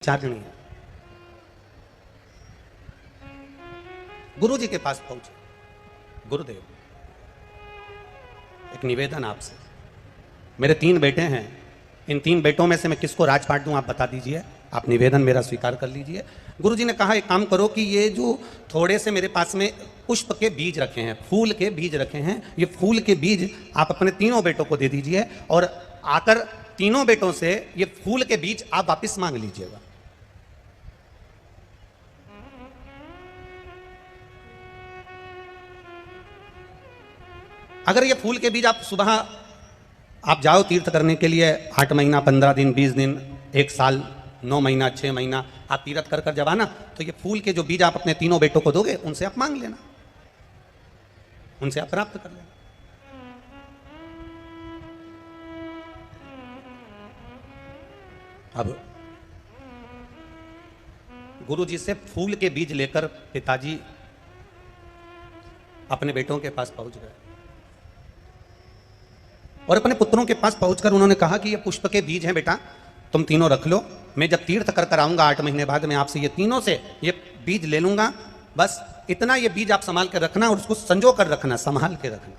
चारणी है। गुरु जी के पास पहुंचे, गुरुदेव एक निवेदन आपसे, मेरे 3 बेटे हैं, इन 3 बेटों में से मैं किसको राजपाट दूं आप बता दीजिए, आप निवेदन मेरा स्वीकार कर लीजिए। गुरु जी ने कहा एक काम करो कि ये जो थोड़े से मेरे पास में पुष्प के बीज रखे हैं, फूल के बीज रखे हैं, ये फूल के बीज आप अपने 3 बेटों को दे दीजिए और आकर 3 बेटों से ये फूल के बीज आप वापस मांग लीजिएगा। अगर ये फूल के बीज आप सुबह आप जाओ तीर्थ करने के लिए 8 महीना 15 दिन 20 दिन 1 साल 9 महीना 6 महीना आप तीर्थ कर कर जब आना तो ये फूल के जो बीज आप अपने 3 बेटों को दोगे उनसे आप मांग लेना, उनसे आप प्राप्त कर लेना। अब गुरु जी से फूल के बीज लेकर पिताजी अपने बेटों के पास पहुंच गए और अपने पुत्रों के पास पहुंचकर उन्होंने कहा कि ये पुष्प के बीज हैं बेटा, तुम तीनों रख लो, मैं जब तीर्थ कर कर आऊंगा 8 महीने बाद मैं आपसे ये तीनों से ये बीज ले लूंगा, बस इतना ये बीज आप संभाल के रखना और उसको संजो कर रखना, संभाल के रखना।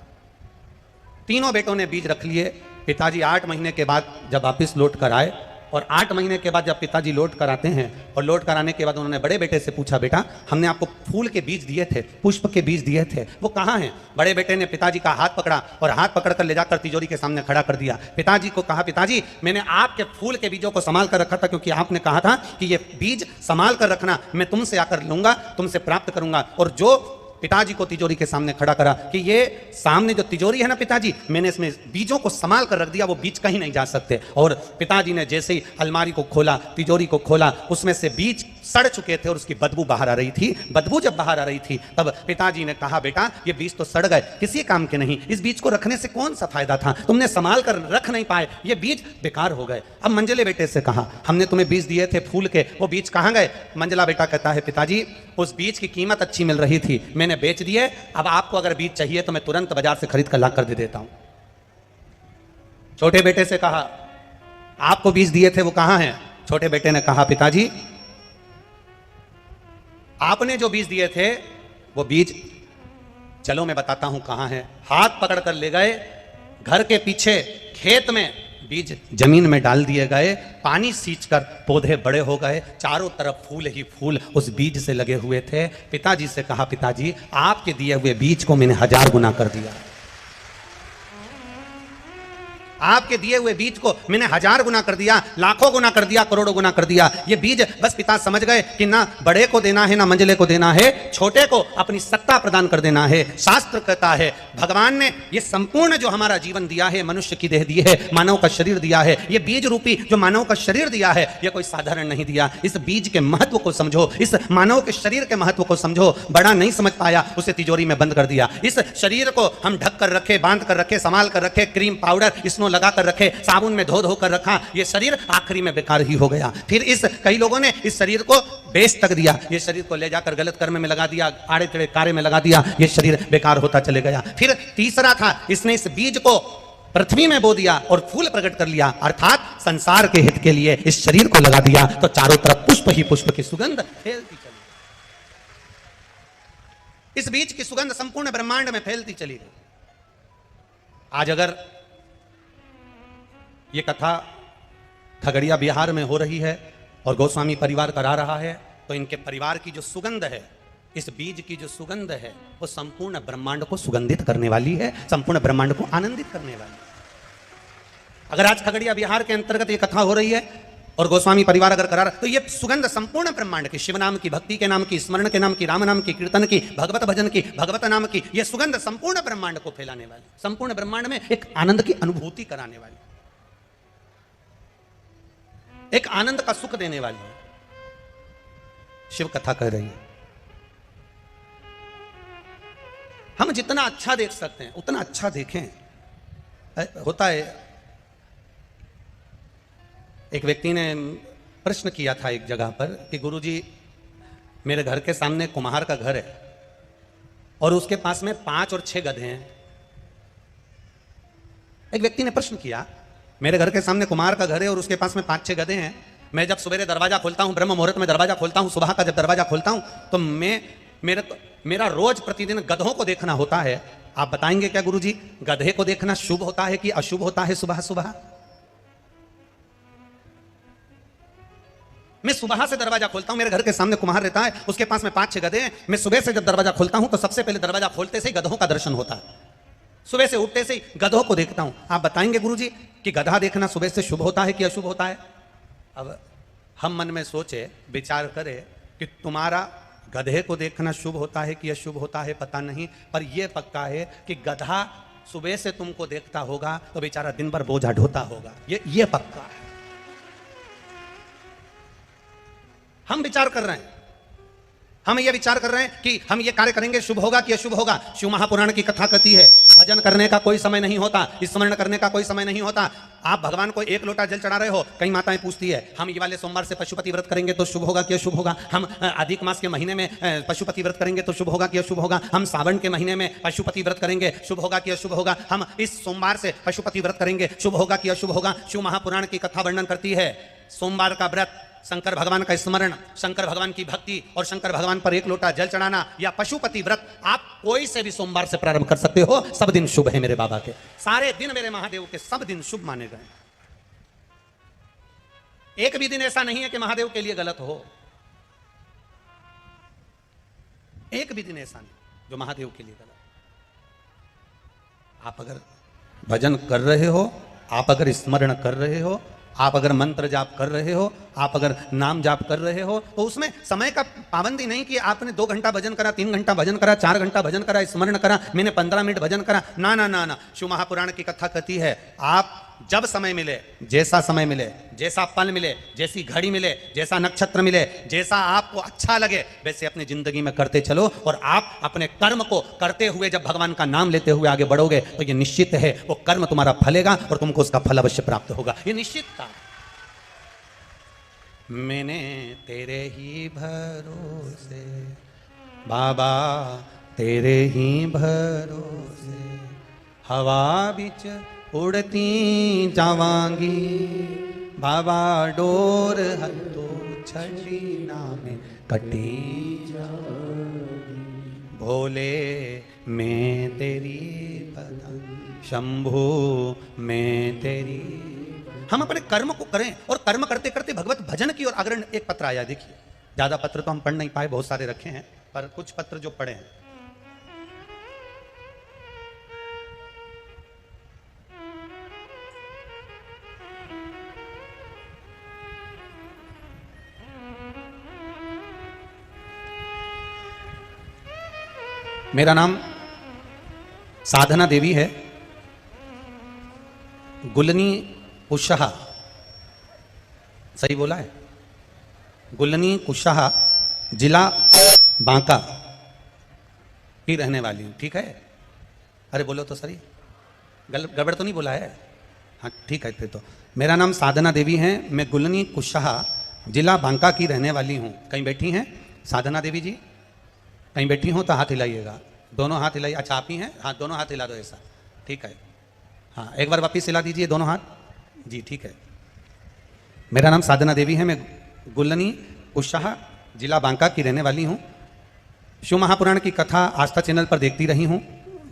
3 बेटों ने बीज रख लिए। पिताजी 8 महीने के बाद जब वापिस लौट कर आए और 8 महीने के बाद जब पिताजी लौट कर आते हैं और लौट कर आने के बाद उन्होंने बड़े बेटे से पूछा, बेटा हमने आपको फूल के बीज दिए थे, पुष्प के बीज दिए थे, वो कहाँ हैं? बड़े बेटे ने पिताजी का हाथ पकड़ा और हाथ पकड़कर ले जाकर तिजोरी के सामने खड़ा कर दिया। पिताजी को कहा, पिताजी मैंने आपके फूल के बीजों को संभाल कर रखा था क्योंकि आपने कहा था कि ये बीज संभाल कर रखना, मैं तुमसे आकर लूंगा, तुमसे प्राप्त करूंगा। और जो पिताजी को तिजोरी के सामने खड़ा करा कि ये सामने जो तिजोरी है ना पिताजी, मैंने इसमें बीजों को संभाल कर रख दिया, वो बीज कहीं नहीं जा सकते। और पिताजी ने जैसे ही अलमारी को खोला, तिजोरी को खोला, उसमें से बीज सड़ चुके थे और उसकी बदबू बाहर आ रही थी। बदबू जब बाहर आ रही थी तब पिताजी ने कहा, बेटा ये बीज तो सड़ गए, किसी काम के नहीं, इस बीज को रखने से कौन सा फायदा था, तुमने संभाल कर रख नहीं पाए, ये बीज बेकार हो गए। अब मंझले बेटे से कहा, हमने तुम्हें बीज दिए थे फूल के, वो बीज कहाँ गए? मंझला बेटा कहता है, पिताजी उस बीज की कीमत अच्छी मिल रही थी, मैंने बेच दिए, अब आपको अगर बीज चाहिए तो मैं तुरंत बाजार से खरीद कर ला कर दे देता हूं। छोटे बेटे से कहा, आपको बीज दिए थे वो कहां हैं? छोटे बेटे ने कहा, पिताजी आपने जो बीज दिए थे वो बीज, चलो मैं बताता हूं कहां है। हाथ पकड़ कर ले गए, घर के पीछे खेत में बीज जमीन में डाल दिए गए, पानी सींचकर पौधे बड़े हो गए, चारों तरफ फूल ही फूल उस बीज से लगे हुए थे। पिताजी से कहा, पिताजी आपके दिए हुए बीज को मैंने 1000 गुना कर दिया, आपके दिए हुए बीज को मैंने 1000 गुना कर दिया, लाखों गुना कर दिया, करोड़ों गुना कर दिया। ये बीज बस पिता समझ गए कि ना बड़े को देना है ना मंझले को देना है, छोटे को अपनी सत्ता प्रदान कर देना है। शास्त्र कहता है भगवान ने ये संपूर्ण जो हमारा जीवन दिया है, मनुष्य की देह दी है, मानव का शरीर दिया है, ये बीज रूपी जो मानव का शरीर दिया है ये कोई साधारण नहीं दिया। इस बीज के महत्व को समझो, इस मानव के शरीर के महत्व को समझो। बड़ा नहीं समझ पाया, उसे तिजोरी में बंद कर दिया। इस शरीर को हम ढक कर रखे, बांध कर रखे, संभाल कर रखे, क्रीम पाउडर इसमें लगा कर रखे, साबुन में धो धो कर रखा, ये शरीर आखिरी में बेकार ही हो गया। फिर इस कई लोगों ने इस शरीर को बेच तक दिया, ये शरीर को ले जाकर गलत कर्म में लगा दिया, आड़े टेढ़े कार्य में लगा दिया, ये शरीर बेकार होता चले गया। फिर तीसरा था, इसने इस बीज को पृथ्वी में बो दिया और फूल प्रकट कर लिया, अर्थात संसार के हित के लिए इस शरीर को लगा दिया, तो चारों तरफ पुष्प ही पुष्प की सुगंध फैलती चली। इस बीज की सुगंध संपूर्ण ब्रह्मांड में फैलती चली गई। आज अगर ये कथा खगड़िया बिहार में हो रही है और गोस्वामी परिवार करा रहा है, तो इनके परिवार की जो सुगंध है, इस बीज की जो सुगंध है, वो संपूर्ण ब्रह्मांड को सुगंधित करने वाली है, संपूर्ण ब्रह्मांड को आनंदित करने वाली है। अगर आज खगड़िया बिहार के अंतर्गत ये कथा हो रही है और गोस्वामी परिवार अगर करा रहा, तो ये सुगंध संपूर्ण ब्रह्मांड की, शिव नाम की, भक्ति के नाम की, स्मरण के नाम की, राम नाम की, कीर्तन की, भगवत भजन की, भगवत नाम की, ये सुगंध संपूर्ण ब्रह्मांड को फैलाने वाली, संपूर्ण ब्रह्मांड में एक आनंद की अनुभूति कराने वाली, एक आनंद का सुख देने वाली है। शिव कथा कह रही है। हम जितना अच्छा देख सकते हैं उतना अच्छा देखें। होता है, एक व्यक्ति ने प्रश्न किया था एक जगह पर कि गुरुजी मेरे घर के सामने कुम्हार का घर है और उसके पास में 5 और 6 गधे हैं। एक व्यक्ति ने प्रश्न किया, मेरे घर के सामने कुम्हार का घर है और उसके पास में 5-6 गधे हैं, मैं जब सवेरे दरवाजा खोलता हूं, ब्रह्म मुहूर्त में दरवाजा खोलता हूं, सुबह का जब दरवाजा खोलता हूं, तो मेरा रोज प्रतिदिन गधों को देखना होता है। आप बताएंगे क्या गुरुजी, गधे को देखना शुभ होता है कि अशुभ होता है? सुबह सुबह मैं सुबह से दरवाजा खोलता हूं, मेरे घर के सामने कुम्हार रहता है, उसके पास में 5-6 गधे हैं। मैं सुबह से जब दरवाजा खोलता हूं तो सबसे पहले दरवाजा खोलते से ही गधों का दर्शन होता है। सुबह से उठते से ही गधों को देखता हूं। आप बताएंगे गुरुजी कि गधा देखना सुबह से शुभ होता है कि अशुभ होता है? अब हम मन में सोचे, विचार करें कि तुम्हारा गधे को देखना शुभ होता है कि अशुभ होता है पता नहीं, पर यह पक्का है कि गधा सुबह से तुमको देखता होगा तो बेचारा दिन भर बोझा ढोता होगा। ये पक्का है। हम विचार कर रहे हैं, हम ये विचार कर रहे हैं कि हम ये कार्य करेंगे, शुभ होगा कि अशुभ होगा। शिव महापुराण की कथा कहती है, भजन करने का कोई समय नहीं होता, स्मरण करने का कोई समय नहीं होता। आप भगवान को 1 लोटा जल चढ़ा रहे हो, कई माताएं पूछती है हम ये वाले सोमवार से पशुपति व्रत करेंगे तो शुभ होगा कि अशुभ होगा? हम अधिक मास के महीने में पशुपति व्रत करेंगे तो शुभ होगा कि अशुभ होगा? हम सावन के महीने में पशुपति व्रत करेंगे, शुभ होगा कि अशुभ होगा? हम इस सोमवार से पशुपति व्रत करेंगे, शुभ होगा कि अशुभ होगा? शिव महापुराण की कथा वर्णन करती है, सोमवार का व्रत, शंकर भगवान का स्मरण, शंकर भगवान की भक्ति और शंकर भगवान पर 1 लोटा जल चढ़ाना या पशुपति व्रत, आप कोई से भी सोमवार से प्रारंभ कर सकते हो। सब दिन शुभ है मेरे बाबा के, सारे दिन मेरे महादेव के सब दिन शुभ माने गए। एक भी दिन ऐसा नहीं है कि महादेव के लिए गलत हो, एक भी दिन ऐसा नहीं जो महादेव के लिए गलत। आप अगर भजन कर रहे हो, आप अगर स्मरण कर रहे हो, आप अगर मंत्र जाप कर रहे हो, आप अगर नाम जाप कर रहे हो, तो उसमें समय का पाबंदी नहीं कि आपने 2 घंटा भजन करा, 3 घंटा भजन करा, 4 घंटा भजन करा, स्मरण करा, मैंने 15 मिनट भजन करा। ना ना ना ना, शिव महापुराण की कथा कहती है, आप जब समय मिले, जैसा समय मिले, जैसा पल मिले, जैसी घड़ी मिले, जैसा नक्षत्र मिले, जैसा आपको अच्छा लगे, वैसे अपनी जिंदगी में करते चलो। और आप अपने कर्म को करते हुए जब भगवान का नाम लेते हुए आगे बढ़ोगे तो ये निश्चित है वो कर्म तुम्हारा फलेगा और तुमको उसका फल अवश्य प्राप्त होगा, ये निश्चित था। मैंने तेरे ही भरोसे बाबा, तेरे ही भरोसे हवा बिच उड़ती जावांगी बाबा, डोर हथो छड़ी नामे कटी जावांगी। भोले मैं तेरी पदम, शंभू मैं तेरी। हम अपने कर्म को करें और कर्म करते करते भगवत भजन की ओर अग्रणी। एक पत्र आया, देखिए, ज्यादा पत्र तो हम पढ़ नहीं पाए, बहुत सारे रखे हैं, पर कुछ पत्र जो पढ़े हैं। मेरा नाम साधना देवी है, गुलनी कुशहा, सही बोला है? गुलनी कुशहा, जिला बांका की रहने वाली हूँ, ठीक है? अरे बोलो तो सही, गड़बड़ तो नहीं बोला है? हाँ ठीक है। फिर तो मेरा नाम साधना देवी है, मैं गुलनी कुशहा, जिला बांका की रहने वाली हूँ। कहीं बैठी हैं साधना देवी जी? कहीं बैठी हो तो हाथ हिलाइएगा, दोनों हाथ हिलाइए। अच्छा आप ही हैं? हाँ दोनों हाथ हिला दो, ऐसा ठीक है। हाँ एक बार वापिस हिला दीजिए दोनों हाथ जी, ठीक है। मेरा नाम साधना देवी है, मैं गुलनी कुशहा, जिला बांका की रहने वाली हूँ। शिव महापुराण की कथा आस्था चैनल पर देखती रही हूँ।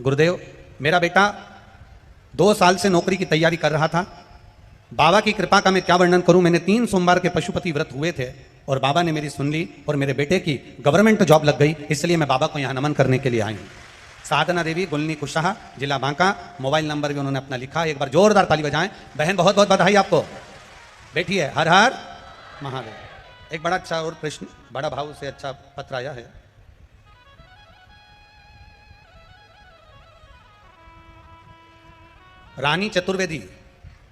गुरुदेव, मेरा बेटा 2 साल से नौकरी की तैयारी कर रहा था। बाबा की कृपा का मैं क्या वर्णन करूं। मैंने 3 सोमवार के पशुपति व्रत हुए थे और बाबा ने मेरी सुन ली और मेरे बेटे की गवर्नमेंट जॉब लग गई, इसलिए मैं बाबा को यहाँ नमन करने के लिए आई हूँ। साधना देवी, गुलनी कुशहा, जिला बांका, मोबाइल नंबर भी उन्होंने अपना लिखा। एक बार जोरदार ताली बजाएं। बहन बहुत बहुत बधाई आपको। बैठिए। हर हर महादेव। एक बड़ा अच्छा और प्रश्न, बड़ा भाव से अच्छा पत्र आया है। रानी चतुर्वेदी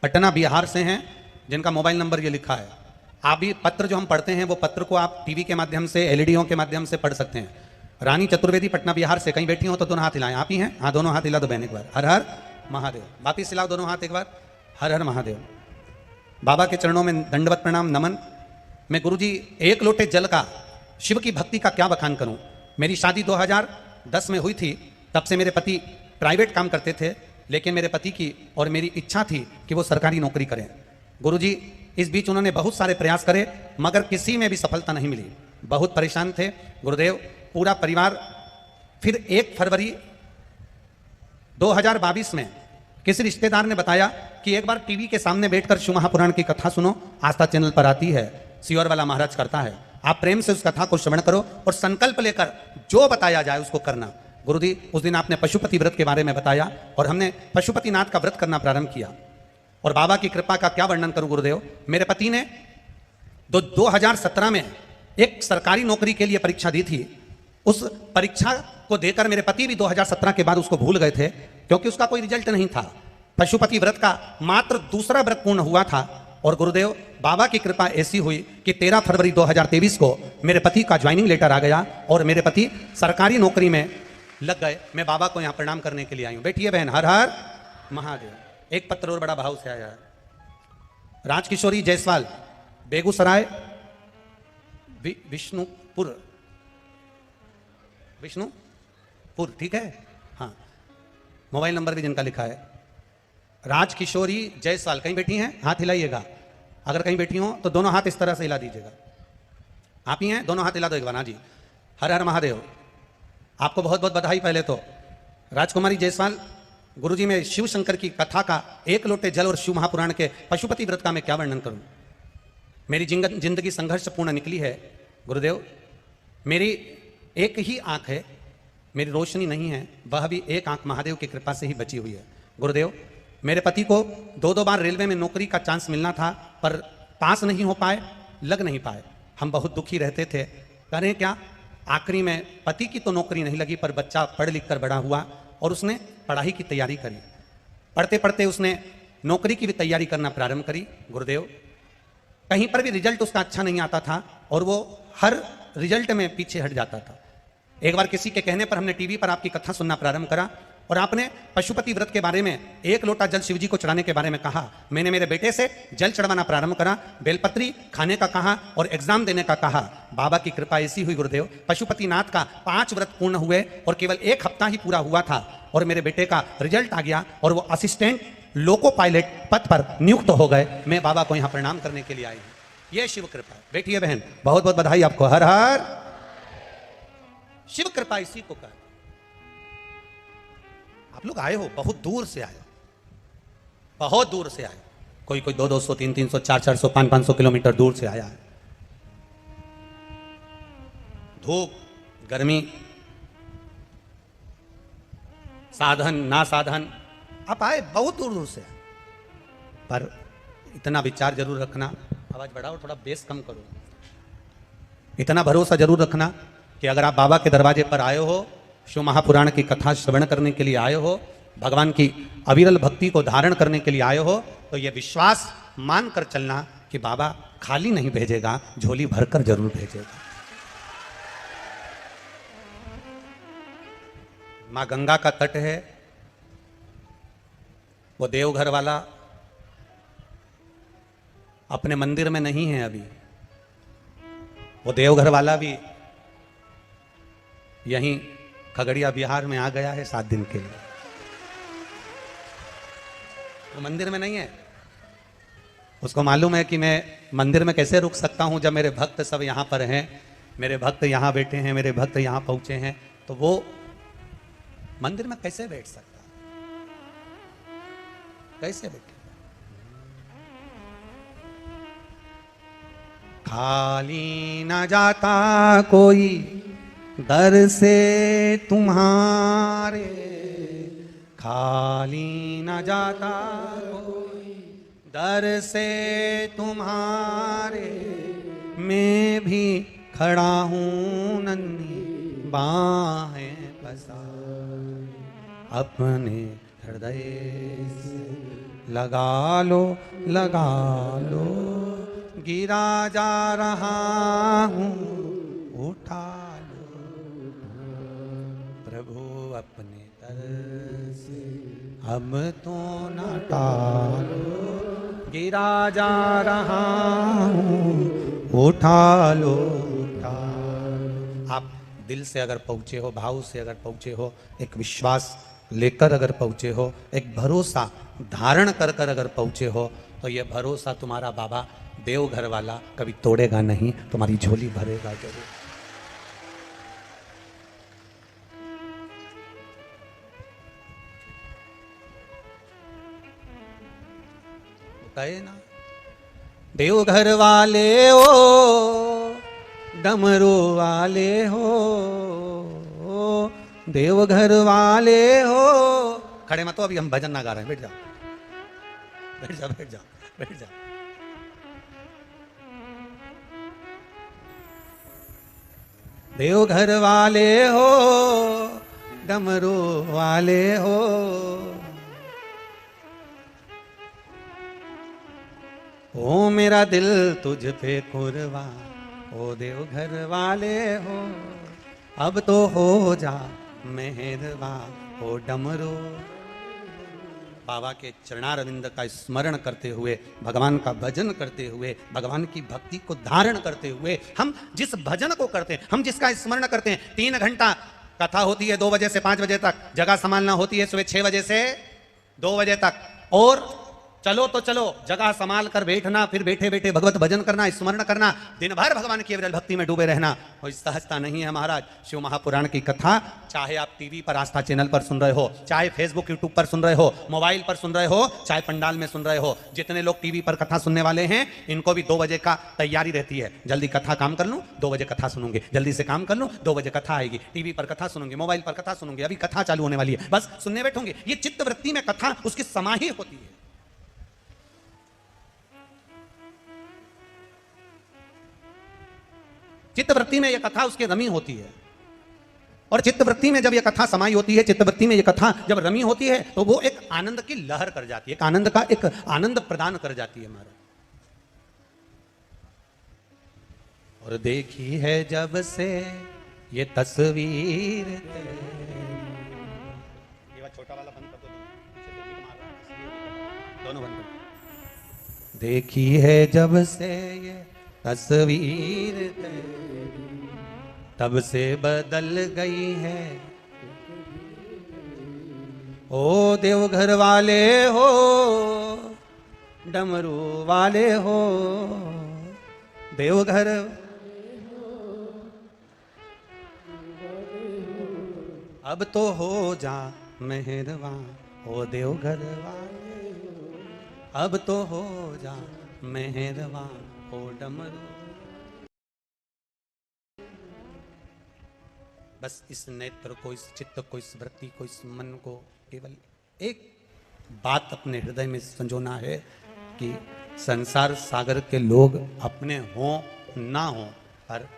पटना बिहार से हैं, जिनका मोबाइल नंबर ये लिखा है। आप भी पत्र जो हम पढ़ते हैं वो पत्र को आप टीवी के माध्यम से, एलईडीओ के माध्यम से पढ़ सकते हैं। रानी चतुर्वेदी पटना बिहार से। कहीं बैठी हो तो दोनों हाथ हिलाएं। आप ही हैं? हाँ दोनों हाथ हिला दो बहन एक बार। हर हर महादेव। वापिस हिलाओ दोनों हाथ एक बार। हर हर महादेव। बाबा के चरणों में दंडवत प्रणाम नमन। मैं गुरुजी 1 लोटे जल का शिव की भक्ति का क्या बखान करूं। मेरी शादी 2010 में हुई थी। तब से मेरे पति प्राइवेट काम करते थे, लेकिन मेरे पति की और मेरी इच्छा थी कि वो सरकारी नौकरी करें। गुरुजी इस बीच उन्होंने बहुत सारे प्रयास करे मगर किसी में भी सफलता नहीं मिली। बहुत परेशान थे गुरुदेव, पूरा परिवार। फिर 1 फरवरी 2022 में किसी रिश्तेदार ने बताया कि एक बार टीवी के सामने बैठकर शिव महापुराण की कथा सुनो, आस्था चैनल पर आती है, सियोर वाला महाराज करता है, आप प्रेम से उस कथा को श्रवण करो और संकल्प लेकर जो बताया जाए उसको करना। गुरुजी उस दिन आपने पशुपति व्रत के बारे में बताया और हमने पशुपतिनाथ का व्रत करना प्रारंभ किया। और बाबा की कृपा का क्या वर्णन करूं गुरुदेव, मेरे पति ने 2017 में एक सरकारी नौकरी के लिए परीक्षा दी थी। उस परीक्षा को देकर मेरे पति भी 2017 के बाद उसको भूल गए थे क्योंकि उसका कोई रिजल्ट नहीं था। पशुपति व्रत का मात्र दूसरा व्रत पूर्ण हुआ था और गुरुदेव बाबा की कृपा ऐसी हुई कि 13 फरवरी 2023 को मेरे पति का ज्वाइनिंग लेटर आ गया और मेरे पति सरकारी नौकरी में लग गए। मैं बाबा को यहाँ प्रणाम करने के लिए आई हूँ। बैठिए बहन, हर हर महादेव। एक पत्र और बड़ा भाव से आया है। राजकिशोरी जायसवाल, बेगूसराय विष्णुपुर, ठीक है, हाँ, मोबाइल नंबर भी जिनका लिखा है। राजकिशोरी जायसवाल कहीं बैठी हैं, हाथ हिलाइएगा। अगर कहीं बैठी हो तो दोनों हाथ इस तरह से हिला दीजिएगा। आप ही हैं, दोनों हाथ हिला दो एक बार। हाँ जी, हर हर महादेव। आपको बहुत बहुत बधाई। पहले तो राजकुमारी जायसवाल, गुरुजी में शिव शंकर की कथा का 1 लोटे जल और शिव महापुराण के पशुपति व्रत का मैं क्या वर्णन करूं। मेरी जिंदगी संघर्षपूर्ण निकली है गुरुदेव। मेरी एक ही आंख है, मेरी रोशनी नहीं है, वह भी एक आंख महादेव की कृपा से ही बची हुई है गुरुदेव। मेरे पति को 2 बार रेलवे में नौकरी का चांस मिलना था पर पास नहीं हो पाए, लग नहीं पाए। हम बहुत दुखी रहते थे, करें क्या। आखिरी में पति की तो नौकरी नहीं लगी पर बच्चा पढ़ लिख कर बड़ा हुआ और उसने पढ़ाई की तैयारी करी। पढ़ते पढ़ते उसने नौकरी की भी तैयारी करना प्रारंभ करी गुरुदेव। कहीं पर भी रिजल्ट उसका अच्छा नहीं आता था और वो हर रिजल्ट में पीछे हट जाता था। एक बार किसी के कहने पर हमने टीवी पर आपकी कथा सुनना प्रारंभ करा और आपने पशुपति व्रत के बारे में 1 लोटा जल शिवजी को चढ़ाने के बारे में कहा। मैंने मेरे बेटे से जल चढ़वाना प्रारंभ करा, बेलपत्री खाने का कहा और एग्जाम देने का कहा। बाबा की कृपा ऐसी हुई गुरुदेव, पशुपतिनाथ का 5 व्रत पूर्ण हुए और केवल 1 हफ्ता ही पूरा हुआ था और मेरे बेटे का रिजल्ट आ गया और वो असिस्टेंट लोको पायलट पद पर नियुक्त हो गए। मैं बाबा को यहाँ प्रणाम करने के लिए आई हूँ। यह शिव कृपा। बैठिए बहन, बहुत बहुत बधाई आपको। हर हर। शिव कृपा इसी को कहते। आप लोग आए हो, बहुत दूर से आए, बहुत दूर से आए। कोई 200, 300, 400, 500 किलोमीटर दूर से आया है। धूप, गर्मी, साधन ना साधन, आप आए बहुत दूर दूर से। पर इतना विचार जरूर रखना, आवाज बढ़ाओ, थोड़ा बेस कम करो। इतना भरोसा जरूर रखना कि अगर आप बाबा के दरवाजे पर आए हो, शिव महापुराण की कथा श्रवण करने के लिए आए हो, भगवान की अविरल भक्ति को धारण करने के लिए आए हो, तो यह विश्वास मान कर चलना कि बाबा खाली नहीं भेजेगा, झोली भरकर जरूर भेजेगा। मां गंगा का तट है, वो देवघर वाला अपने मंदिर में नहीं है अभी। वो देवघर वाला भी यहीं खगड़िया बिहार में आ गया है 7 दिन के लिए। वो मंदिर में नहीं है। उसको मालूम है कि मैं मंदिर में कैसे रुक सकता हूं जब मेरे भक्त सब यहां पर हैं, मेरे भक्त यहां बैठे हैं, मेरे भक्त यहां पहुंचे हैं, तो वो मंदिर में कैसे बैठ सकता, कैसे बैठे। खाली न जाता कोई दर से तुम्हारे, खाली न जाता कोई दर से तुम्हारे, मैं भी खड़ा हूँ नन्ही बाहें पसारे, अपने हृदय से लगा लो, लगा लो, गिरा जा रहा हूँ उठा लो, प्रभु अपने दर से अब तो न टालो, गिरा जा रहा हूँ उठा लो, उठा लो। आप दिल से अगर पहुँचे हो, भाव से अगर पहुँचे हो, एक विश्वास लेकर अगर पहुँचे हो, एक भरोसा धारण कर कर अगर पहुँचे हो, तो ये भरोसा तुम्हारा बाबा देवघर वाला कभी तोड़ेगा नहीं, तुम्हारी झोली भरेगा जरूर। कहे ना, देवघर वाले हो, डमरू वाले हो, देवघर वाले हो। खड़े मत हो, अभी हम भजन ना गा रहे हैं, बैठ जाओ बैठ जाओ बैठ जाओ बैठ जाओ। देवघर वाले हो, डमरू वाले हो, ओ मेरा दिल तुझ पे कुर्बान, ओ देवघर वाले हो, अब तो हो जा मेहरबान, ओ डमरू। बाबा के चरणारविंद का स्मरण करते हुए, भगवान का भजन करते हुए, भगवान की भक्ति को धारण करते हुए, हम जिस भजन को करते हैं, हम जिसका स्मरण करते हैं, 3 घंटा कथा होती है 2 बजे से 5 बजे तक, जगह संभालना होती है सुबह 6 बजे से 2 बजे तक, और चलो तो चलो जगह संभाल कर बैठना, फिर बैठे बैठे भगवत भजन करना, स्मरण करना, दिन भर भगवान की विरल भक्ति में डूबे रहना, कोई सहजता नहीं है महाराज। शिव महापुराण की कथा चाहे आप टीवी पर आस्था चैनल पर सुन रहे हो, चाहे फेसबुक यूट्यूब पर सुन रहे हो, मोबाइल पर सुन रहे हो, चाहे पंडाल में सुन रहे हो, जितने लोग टीवी पर कथा सुनने वाले हैं, इनको भी 2 बजे का तैयारी रहती है। जल्दी कथा काम कर लूं, 2 बजे कथा सुनूंगे, जल्दी से काम कर लूं, 2 बजे कथा आएगी, टीवी पर कथा सुनूंगे, मोबाइल पर कथा सुनूंगे, अभी कथा चालू होने वाली है, बस सुनने बैठोगे। ये चित्त वृत्ति में कथा उसकी समाही होती है। चित्तवृत्ति में यह कथा उसके रमी होती है, और चित्तवृत्ति में जब यह कथा समाई होती है, चित्तवृत्ति में यह कथा जब रमी होती है, तो वो एक आनंद की लहर कर जाती है, एक आनंद का एक आनंद प्रदान कर जाती है महाराज। और देखी है जब से ये तस्वीर, छोटा वाला बंद कर दो, दोनों बंद कर। देखी है जब से ये तस्वीर तब से बदल गई है, ओ देवघर वाले हो, डमरू वाले हो, देवघर अब तो हो जा मेहरबान, ओ देवघर वाले, अब तो हो जा मेहरबान, ओ डमरू। बस इस नेत्र को, इस चित्त को, इस वृत्ति को, इस मन को केवल एक बात अपने हृदय में संजोना है कि संसार सागर के लोग अपने हों ना हों, पर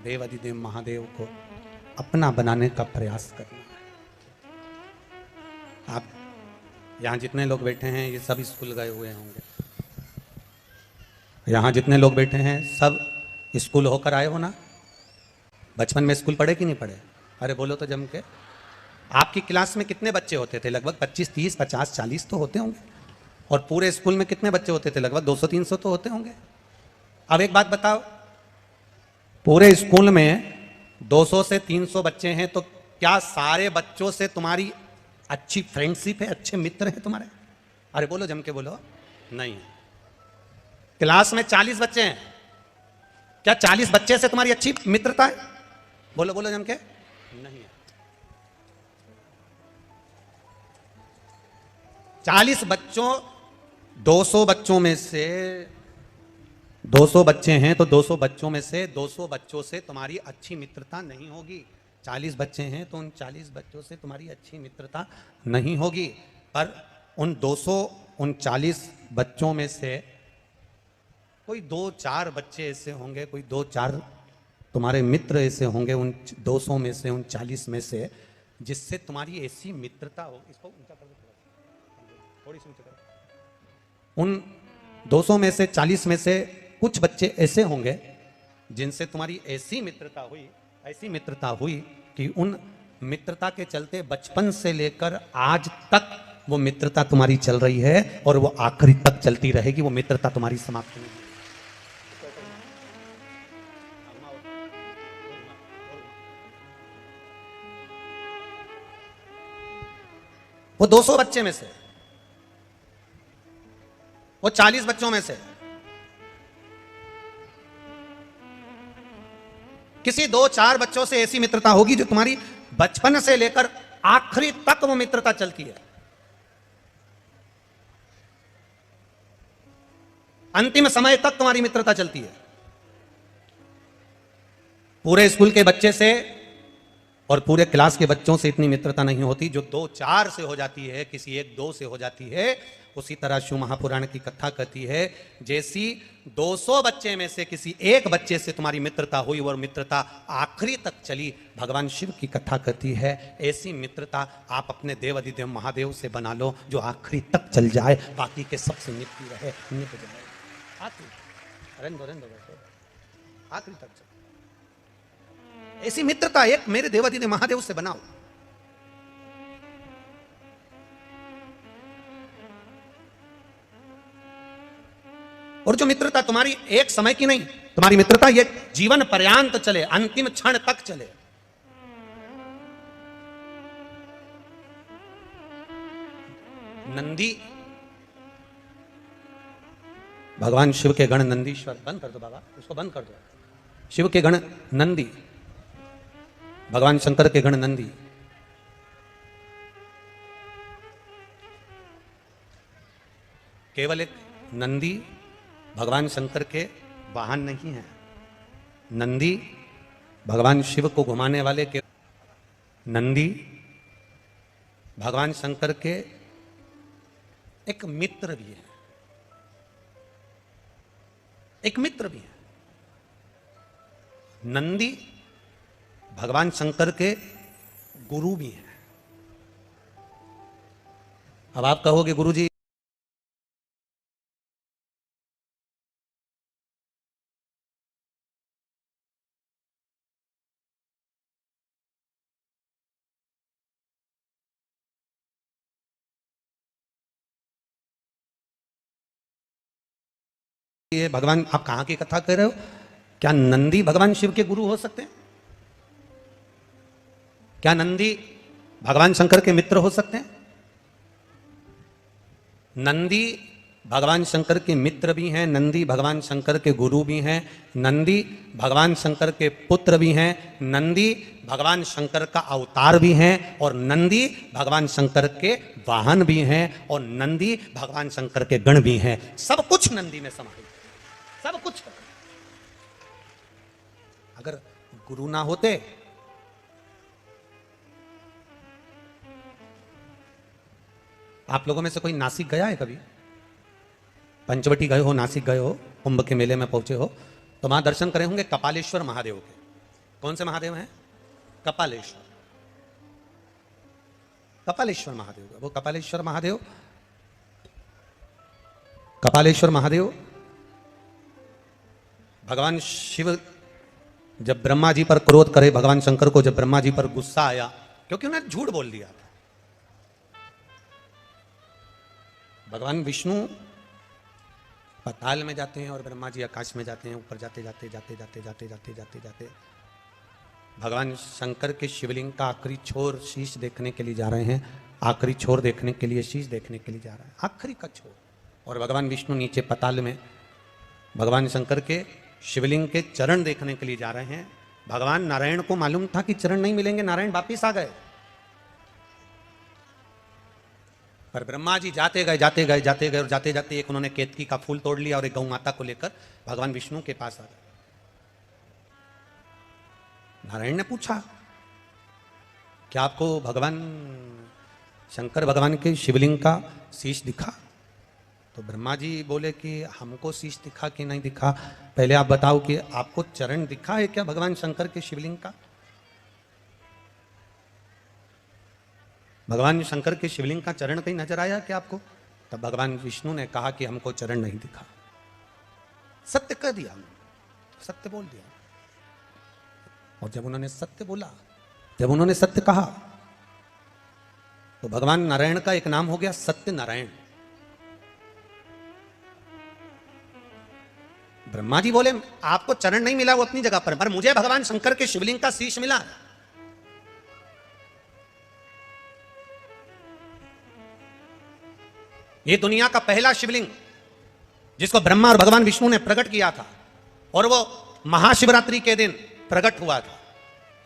देव अधिदेव महादेव को अपना बनाने का प्रयास करना है। आप यहाँ जितने लोग बैठे हैं ये सब स्कूल गए हुए होंगे, यहाँ जितने लोग बैठे हैं सब स्कूल होकर आए हो ना? बचपन में स्कूल पढ़े कि नहीं पढ़े? अरे बोलो तो जम के। आपकी क्लास में कितने बच्चे होते थे? लगभग 25, 30, 50, 40 तो होते होंगे। और पूरे स्कूल में कितने बच्चे होते थे? लगभग 200, 300 तो होते होंगे। अब एक बात बताओ, पूरे स्कूल में 200 से 300 बच्चे हैं, तो क्या सारे बच्चों से तुम्हारी अच्छी फ्रेंडशिप है, अच्छे मित्र हैं तुम्हारे? अरे बोलो जम के बोलो। नहीं है। क्लास में 40 बच्चे हैं, क्या 40 बच्चे से तुम्हारी अच्छी मित्रता है? बोलो बोलो जम के। नहीं है। 40 बच्चों, 200 बच्चों में से 200 बच्चे हैं, तो 200 बच्चों में से 200 बच्चों से तुम्हारी अच्छी मित्रता नहीं होगी। 40 बच्चे हैं तो उन 40 बच्चों से तुम्हारी अच्छी मित्रता नहीं होगी। पर उन 239 बच्चों में से कोई 2-4 बच्चे ऐसे होंगे, कोई 2-4 तुम्हारे मित्र ऐसे होंगे उन 200 में से, उन 40 में से, जिससे तुम्हारी ऐसी मित्रता हो। इसको ऊंचा कर दो, थोड़ी सी ऊंचा करो। उन 200 में से, 40 में से कुछ बच्चे ऐसे होंगे जिनसे तुम्हारी ऐसी मित्रता हुई कि उन मित्रता के चलते बचपन से लेकर आज तक वो मित्रता तुम्हारी चल रही है, और वो आखिरी तक चलती रहेगी। वो मित्रता तुम्हारी समाप्त नहीं। वो 200 बच्चे में से, वो 40 बच्चों में से किसी 2-4 बच्चों से ऐसी मित्रता होगी जो तुम्हारी बचपन से लेकर आखिरी तक वो मित्रता चलती है। अंतिम समय तक तुम्हारी मित्रता चलती है। पूरे स्कूल के बच्चे से और पूरे क्लास के बच्चों से इतनी मित्रता नहीं होती जो 2-4 से हो जाती है, किसी 1-2 से हो जाती है। उसी तरह शिव महापुराण की कथा कहती है, जैसी 200 बच्चे में से किसी एक बच्चे से तुम्हारी मित्रता हुई और मित्रता आखिरी तक चली, भगवान शिव की कथा कहती है ऐसी मित्रता आप अपने देव अधिदेव महादेव से बना लो जो आखिरी तक चल जाए, बाकी के सबसे निपटी रहे, निप जाए आखिरी तक चल। ऐसी मित्रता एक मेरे देव अधिदेव महादेव से बनाओ। और जो मित्रता तुम्हारी एक समय की नहीं, तुम्हारी मित्रता ये जीवन पर्यांत चले, अंतिम क्षण तक चले। नंदी, भगवान शिव के गण नंदीश्वर, बंद कर दो बाबा, उसको बंद कर दो। शिव के गण नंदी, भगवान शंकर के गण नंदी, केवल एक नंदी भगवान शंकर के वाहन नहीं है। नंदी भगवान शिव को घुमाने वाले के, नंदी भगवान शंकर के एक मित्र भी है, एक मित्र भी है। नंदी भगवान शंकर के गुरु भी हैं। अब आप कहोगे गुरुजी ये भगवान, आप कहां की कथा कर रहे हो? क्या नंदी भगवान शिव के गुरु हो सकते हैं? क्या नंदी भगवान शंकर के मित्र हो सकते हैं? नंदी भगवान शंकर के मित्र भी हैं, नंदी भगवान शंकर के गुरु भी हैं, नंदी भगवान शंकर के पुत्र भी हैं, नंदी भगवान शंकर का अवतार भी हैं, और नंदी भगवान शंकर के वाहन भी हैं, और नंदी भगवान शंकर के गण भी हैं। सब कुछ नंदी में समाहित, सब कुछ। अगर गुरु ना होते, आप लोगों में से कोई नासिक गया है कभी? पंचवटी गए हो, नासिक गए हो, कुंभ के मेले में पहुंचे हो, तो वहां दर्शन करे होंगे कपालेश्वर महादेव के। कौन से महादेव हैं? कपालेश्वर, कपालेश्वर महादेव। वो कपालेश्वर महादेव, कपालेश्वर महादेव भगवान शिव जब ब्रह्मा जी पर क्रोध करे, भगवान शंकर को जब ब्रह्मा जी पर गुस्सा आया, क्योंकि उन्होंने झूठ बोल दिया था। भगवान विष्णु पाताल में जाते हैं और ब्रह्मा जी आकाश में जाते हैं। ऊपर जाते जाते जाते जाते जाते जाते जाते जाते भगवान शंकर के शिवलिंग का आखिरी छोर शीश देखने के लिए जा रहे हैं, आखिरी छोर देखने के लिए, शीश देखने के लिए जा रहा है, आखिरी का छोर। और भगवान विष्णु नीचे पाताल में भगवान शंकर के शिवलिंग के चरण देखने के लिए जा रहे हैं। भगवान नारायण को मालूम था कि चरण नहीं मिलेंगे, नारायण वापिस आ गए। पर ब्रह्मा जी जाते गए जाते गए जाते गए और जाते जाते एक उन्होंने केतकी का फूल तोड़ लिया और एक गौ माता को लेकर भगवान विष्णु के पास आ गए। नारायण ने पूछा, क्या आपको भगवान शंकर भगवान के शिवलिंग का शीश दिखा? तो ब्रह्मा जी बोले कि हमको शीश दिखा कि नहीं दिखा, पहले आप बताओ कि आपको चरण दिखा है क्या भगवान शंकर के शिवलिंग का? भगवान शंकर के शिवलिंग का चरण कहीं नजर आया क्या आपको? तब भगवान विष्णु ने कहा कि हमको चरण नहीं दिखा। सत्य कह दिया, सत्य बोल दिया। और जब उन्होंने सत्य बोला, जब उन्होंने सत्य कहा, तो भगवान नारायण का एक नाम हो गया सत्य नारायण। ब्रह्मा जी बोले आपको चरण नहीं मिला, वो अपनी जगह पर मुझे भगवान शंकर के शिवलिंग का शीश मिला। ये दुनिया का पहला शिवलिंग जिसको ब्रह्मा और भगवान विष्णु ने प्रकट किया था, और वो महाशिवरात्रि के दिन प्रकट हुआ था।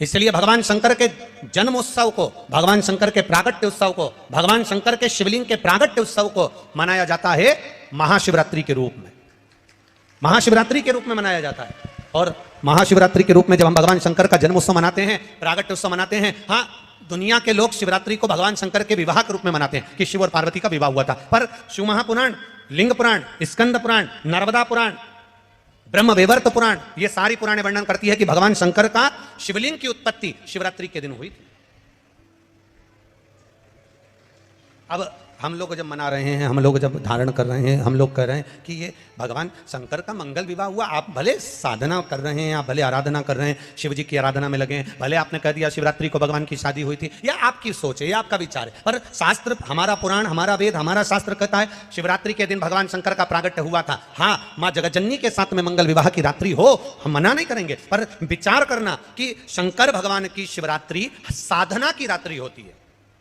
इसलिए भगवान शंकर के जन्म उत्सव को, भगवान शंकर के प्रागट्य उत्सव को, भगवान शंकर के शिवलिंग के प्रागट्य उत्सव को मनाया जाता है महाशिवरात्रि के रूप में। महाशिवरात्रि के रूप में मनाया जाता है। और महाशिवरात्रि के रूप में जब हम भगवान शंकर का जन्म उत्सव मनाते हैं, प्रागट्य उत्सव मनाते हैं, हाँ, दुनिया के लोग शिवरात्रि को भगवान शंकर के विवाह के रूप में मनाते हैं कि शिव और पार्वती का विवाह हुआ था। पर शिव महापुराण, लिंग पुराण, स्कंद पुराण, नर्मदा पुराण, ब्रह्म वैवर्त पुराण, ये सारी पुराणे वर्णन करती है कि भगवान शंकर का शिवलिंग की उत्पत्ति शिवरात्रि के दिन हुई थी। अब हम लोग जब मना रहे हैं, हम लोग जब धारण कर रहे हैं, हम लोग कह रहे हैं कि ये भगवान शंकर का मंगल विवाह हुआ। आप भले साधना कर रहे हैं, आप भले आराधना कर रहे हैं, शिव जी की आराधना में लगे हैं, भले आपने कह दिया शिवरात्रि को भगवान की शादी हुई थी, या आपकी सोच है, या आपका विचार है, पर शास्त्र, हमारा पुराण, हमारा वेद, हमारा शास्त्र कहता है शिवरात्रि के दिन भगवान शंकर का प्रागट्य हुआ था। हाँ, माँ जगज्जननी के साथ में मंगल विवाह की रात्रि हो, हम मना नहीं करेंगे, पर विचार करना कि शंकर भगवान की शिवरात्रि साधना की रात्रि होती है।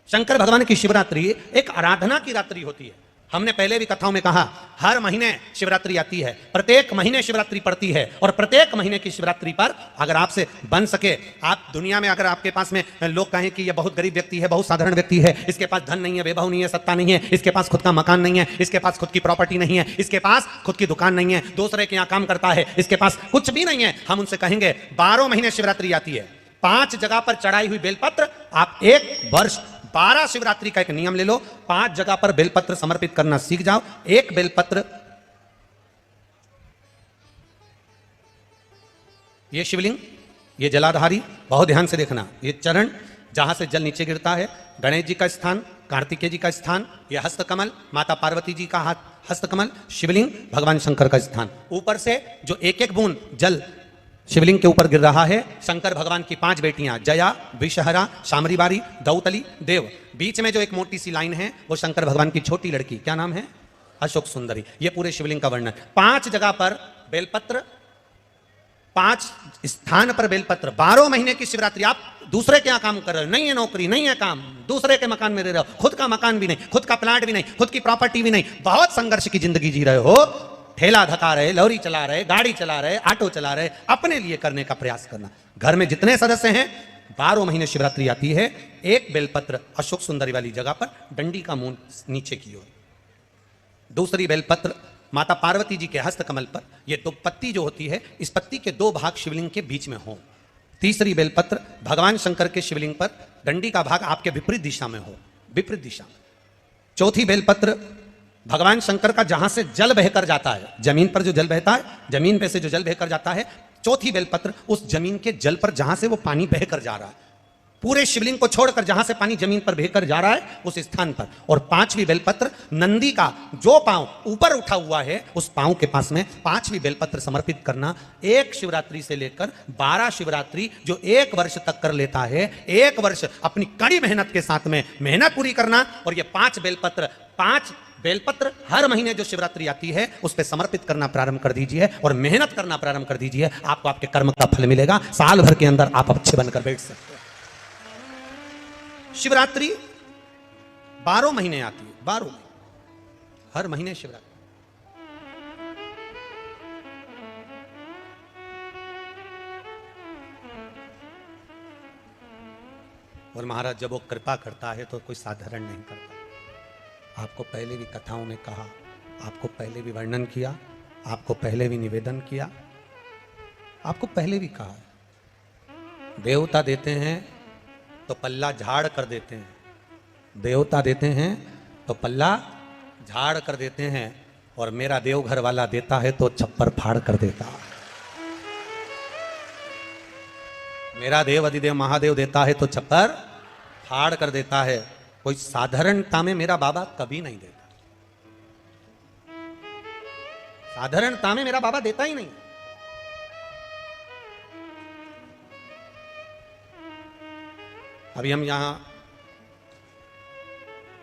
शंकर भगवान की शिवरात्रि एक आराधना की रात्रि होती है। हमने पहले भी कथाओं में कहा, हर महीने शिवरात्रि आती है, प्रत्येक महीने शिवरात्रि पड़ती है, और प्रत्येक महीने की शिवरात्रि पर अगर आपसे बन सके, आप दुनिया में अगर आपके पास में लोग कहें कि ये बहुत गरीब व्यक्ति है, बहुत साधारण व्यक्ति है, इसके पास धन नहीं है, वैभव नहीं है, सत्ता नहीं है, इसके पास खुद का मकान नहीं है, इसके पास खुद की प्रॉपर्टी नहीं है, इसके पास खुद की दुकान नहीं है, दूसरे के यहाँ काम करता है, इसके पास कुछ भी नहीं है, हम उनसे कहेंगे 12 महीने शिवरात्रि आती है, 5 जगह पर चढ़ाई हुई बेलपत्र, आप 1 वर्ष 12 शिवरात्रि का एक नियम ले लो, 5 जगह पर बेलपत्र समर्पित करना सीख जाओ। एक बेलपत्र, ये शिवलिंग, ये जलाधारी, बहुत ध्यान से देखना, ये चरण जहां से जल नीचे गिरता है, गणेश जी का स्थान, कार्तिकेय जी का स्थान, ये हस्तकमल, माता पार्वती जी का हाथ हस्तकमल, शिवलिंग, भगवान शंकर का स्थान। ऊपर से जो एक एक बूंद जल शिवलिंग के ऊपर गिर रहा है, शंकर भगवान की 5 बेटियां, जया, विषहरा, शामरीबारी, दौतली, देव। बीच में जो एक मोटी सी लाइन है वो शंकर भगवान की छोटी लड़की, क्या नाम है, अशोक सुंदरी। ये पूरे शिवलिंग का वर्णन। 5 जगह पर बेलपत्र, 5 स्थान पर बेलपत्र, 12 महीने की शिवरात्रि। आप दूसरे के यहाँ काम कर रहे हो, नहीं है नौकरी, नहीं है काम, दूसरे के मकान में रह रहे हो, खुद का मकान भी नहीं, खुद का प्लाट भी नहीं, खुद की प्रॉपर्टी भी नहीं, बहुत संघर्ष की जिंदगी जी रहे हो, ठेला धका रहे, लौरी चला रहे, गाड़ी चला रहे, ऑटो चला रहे, अपने लिए करने का प्रयास करना। घर में जितने सदस्य हैं, 12 महीने शिवरात्रि आती है, एक बेलपत्र अशोक सुंदरी वाली जगह पर, डंडी का मुंह नीचे की ओर। दूसरी बेलपत्र माता पार्वती जी के हस्तकमल पर, यह 2 पत्ती जो होती है, इस पत्ती के 2 भाग शिवलिंग के बीच में हो। तीसरी बेलपत्र भगवान शंकर के शिवलिंग पर, डंडी का भाग आपके विपरीत दिशा में हो, विपरीत दिशा में। चौथी बेलपत्र भगवान शंकर का जहां से जल बहकर जाता है, जमीन पर जो जल बहता है, जमीन पे से जो जल बहकर जाता है, चौथी बेलपत्र उस जमीन के जल पर जहां से वो पानी बहकर जा रहा है, पूरे शिवलिंग को छोड़कर जहां से पानी जमीन पर बहकर जा रहा है उस स्थान पर। और 5वीं बेलपत्र नंदी का जो पांव ऊपर उठा हुआ है, उस पांव के पास में 5वीं बेलपत्र समर्पित करना। एक शिवरात्रि से लेकर 12 शिवरात्रि जो 1 वर्ष तक कर लेता है, 1 वर्ष अपनी कड़ी मेहनत के साथ में मेहनत पूरी करना। और ये 5 बेलपत्र हर महीने जो शिवरात्रि आती है उस पर समर्पित करना प्रारंभ कर दीजिए और मेहनत करना प्रारंभ कर दीजिए। आपको आपके कर्म का फल मिलेगा, साल भर के अंदर आप अच्छे बनकर बैठ सकते हैं। शिवरात्रि 12 महीने आती है, 12 हर महीने शिवरात्रि। और महाराज जब वो कृपा करता है तो कोई साधारण नहीं करता। आपको पहले भी कथाओं में कहा, आपको पहले भी वर्णन किया, आपको पहले भी निवेदन किया, आपको पहले भी कहा, देवता देते हैं तो पल्ला झाड़ कर देते हैं, देवता देते हैं तो पल्ला झाड़ कर देते हैं, और मेरा देवघर वाला देता है तो छप्पर फाड़ कर देता है। मेरा देव अधिदेव महादेव देता है तो छप्पर फाड़ कर देता है। कोई साधारणता में मेरा बाबा कभी नहीं देता, साधारणता में मेरा बाबा देता ही नहीं। अभी हम यहां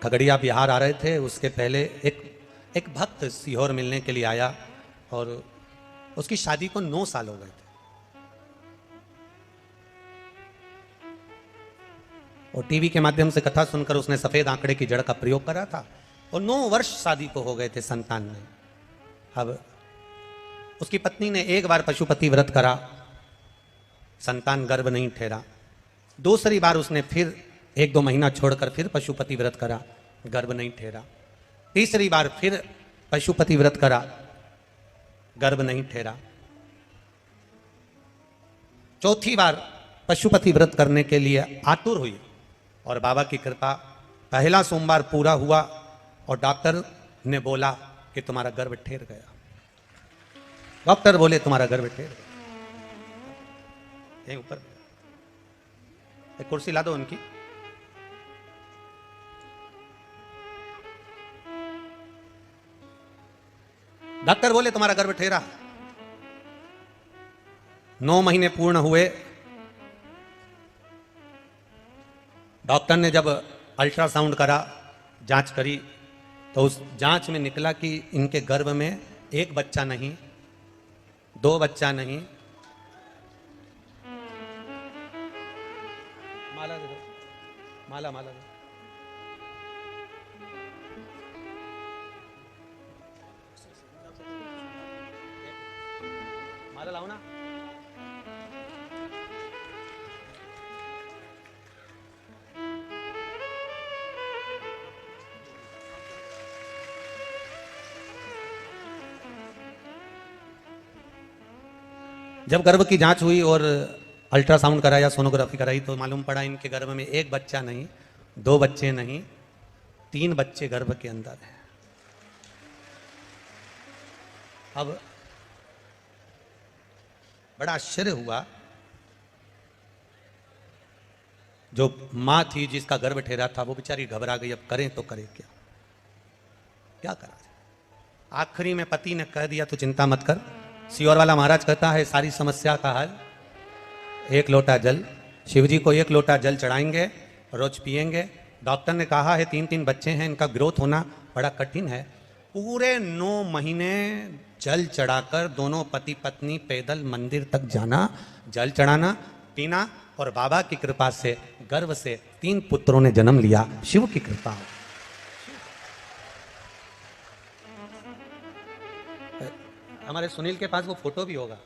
खगड़िया बिहार आ रहे थे, उसके पहले एक भक्त सीहोर मिलने के लिए आया और उसकी शादी को 9 साल हो गए थे। और टीवी के माध्यम से कथा सुनकर उसने सफेद आंकड़े की जड़ का प्रयोग करा था और 9 वर्ष शादी को हो गए थे, संतान में। अब उसकी पत्नी ने एक बार पशुपति व्रत करा, संतान गर्भ नहीं ठहरा। दूसरी बार उसने फिर 1-2 महीना छोड़कर फिर पशुपति व्रत करा, गर्भ नहीं ठहरा। तीसरी बार फिर पशुपति व्रत करा, गर्भ नहीं ठहरा। चौथी बार पशुपति व्रत करने के लिए आतुर हुई और बाबा की कृपा, पहला सोमवार पूरा हुआ और डॉक्टर ने बोला कि तुम्हारा गर्भ ठहर गया। डॉक्टर बोले तुम्हारा गर्भ ठहर गया। यहीं ऊपर एक कुर्सी ला दो उनकी। डॉक्टर बोले तुम्हारा गर्भ ठहरा। 9 महीने पूर्ण हुए। डॉक्टर ने जब अल्ट्रासाउंड करा, जांच करी, तो उस जांच में निकला कि इनके गर्भ में 1 बच्चा नहीं, 2 बच्चा नहीं, माला दे दो, माला माला दे। माला लाओ ना। जब गर्भ की जांच हुई और अल्ट्रासाउंड कराया, सोनोग्राफी कराई, तो मालूम पड़ा इनके गर्भ में 1 बच्चा नहीं, 2 बच्चे नहीं, 3 बच्चे गर्भ के अंदर हैं। अब बड़ा आश्चर्य हुआ। जो मां थी जिसका गर्भ ठहरा था वो बेचारी घबरा गई। अब करें तो करें क्या, क्या करा जाए। आखिरी में पति ने कह दिया तो चिंता मत कर। सियोर वाला महाराज कहता है सारी समस्या का हल 1 लोटा जल। शिव जी को 1 लोटा जल चढ़ाएंगे, रोज पिएंगे। डॉक्टर ने कहा है 3-3 बच्चे हैं, इनका ग्रोथ होना बड़ा कठिन है। पूरे 9 महीने जल चढ़ाकर दोनों पति पत्नी पैदल मंदिर तक जाना, जल चढ़ाना, पीना, और बाबा की कृपा से गर्भ से 3 पुत्रों ने जन्म लिया। शिव की कृपा। हमारे सुनील के पास वो फोटो भी होगा,